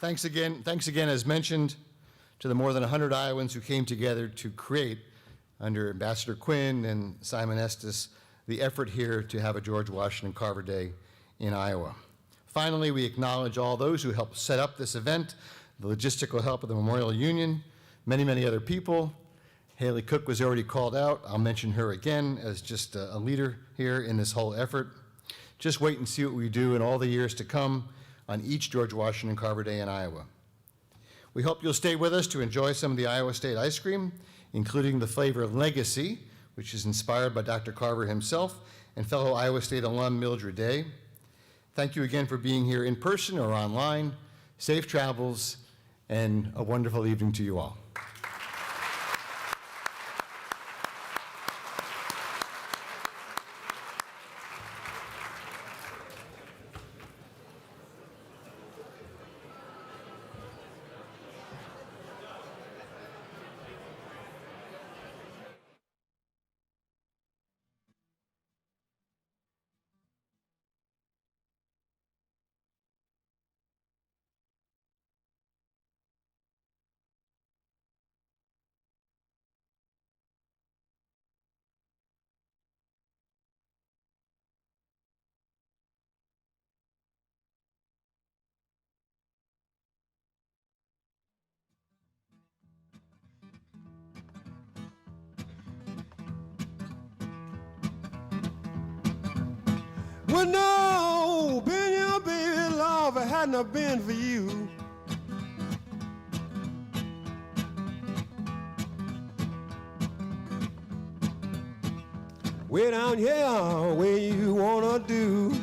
Thanks again, as mentioned, to the more than 100 Iowans who came together to create, under Ambassador Quinn and Simon Estes, the effort here to have a George Washington Carver Day in Iowa. Finally, we acknowledge all those who helped set up this event, the logistical help of the Memorial Union, many, many other people. Haley Cook was already called out. I'll mention her again as just a leader here in this whole effort. Just wait and see what we do in all the years to come on each George Washington Carver Day in Iowa. We hope you'll stay with us to enjoy some of the Iowa State ice cream, including the flavor Legacy, which is inspired by Dr. Carver himself and fellow Iowa State alum Mildred Day. Thank you again for being here in person or online. Safe travels and a wonderful evening to you all. Well, no, been your baby love, if it hadn't have been for you. Way down here, where you wanna do.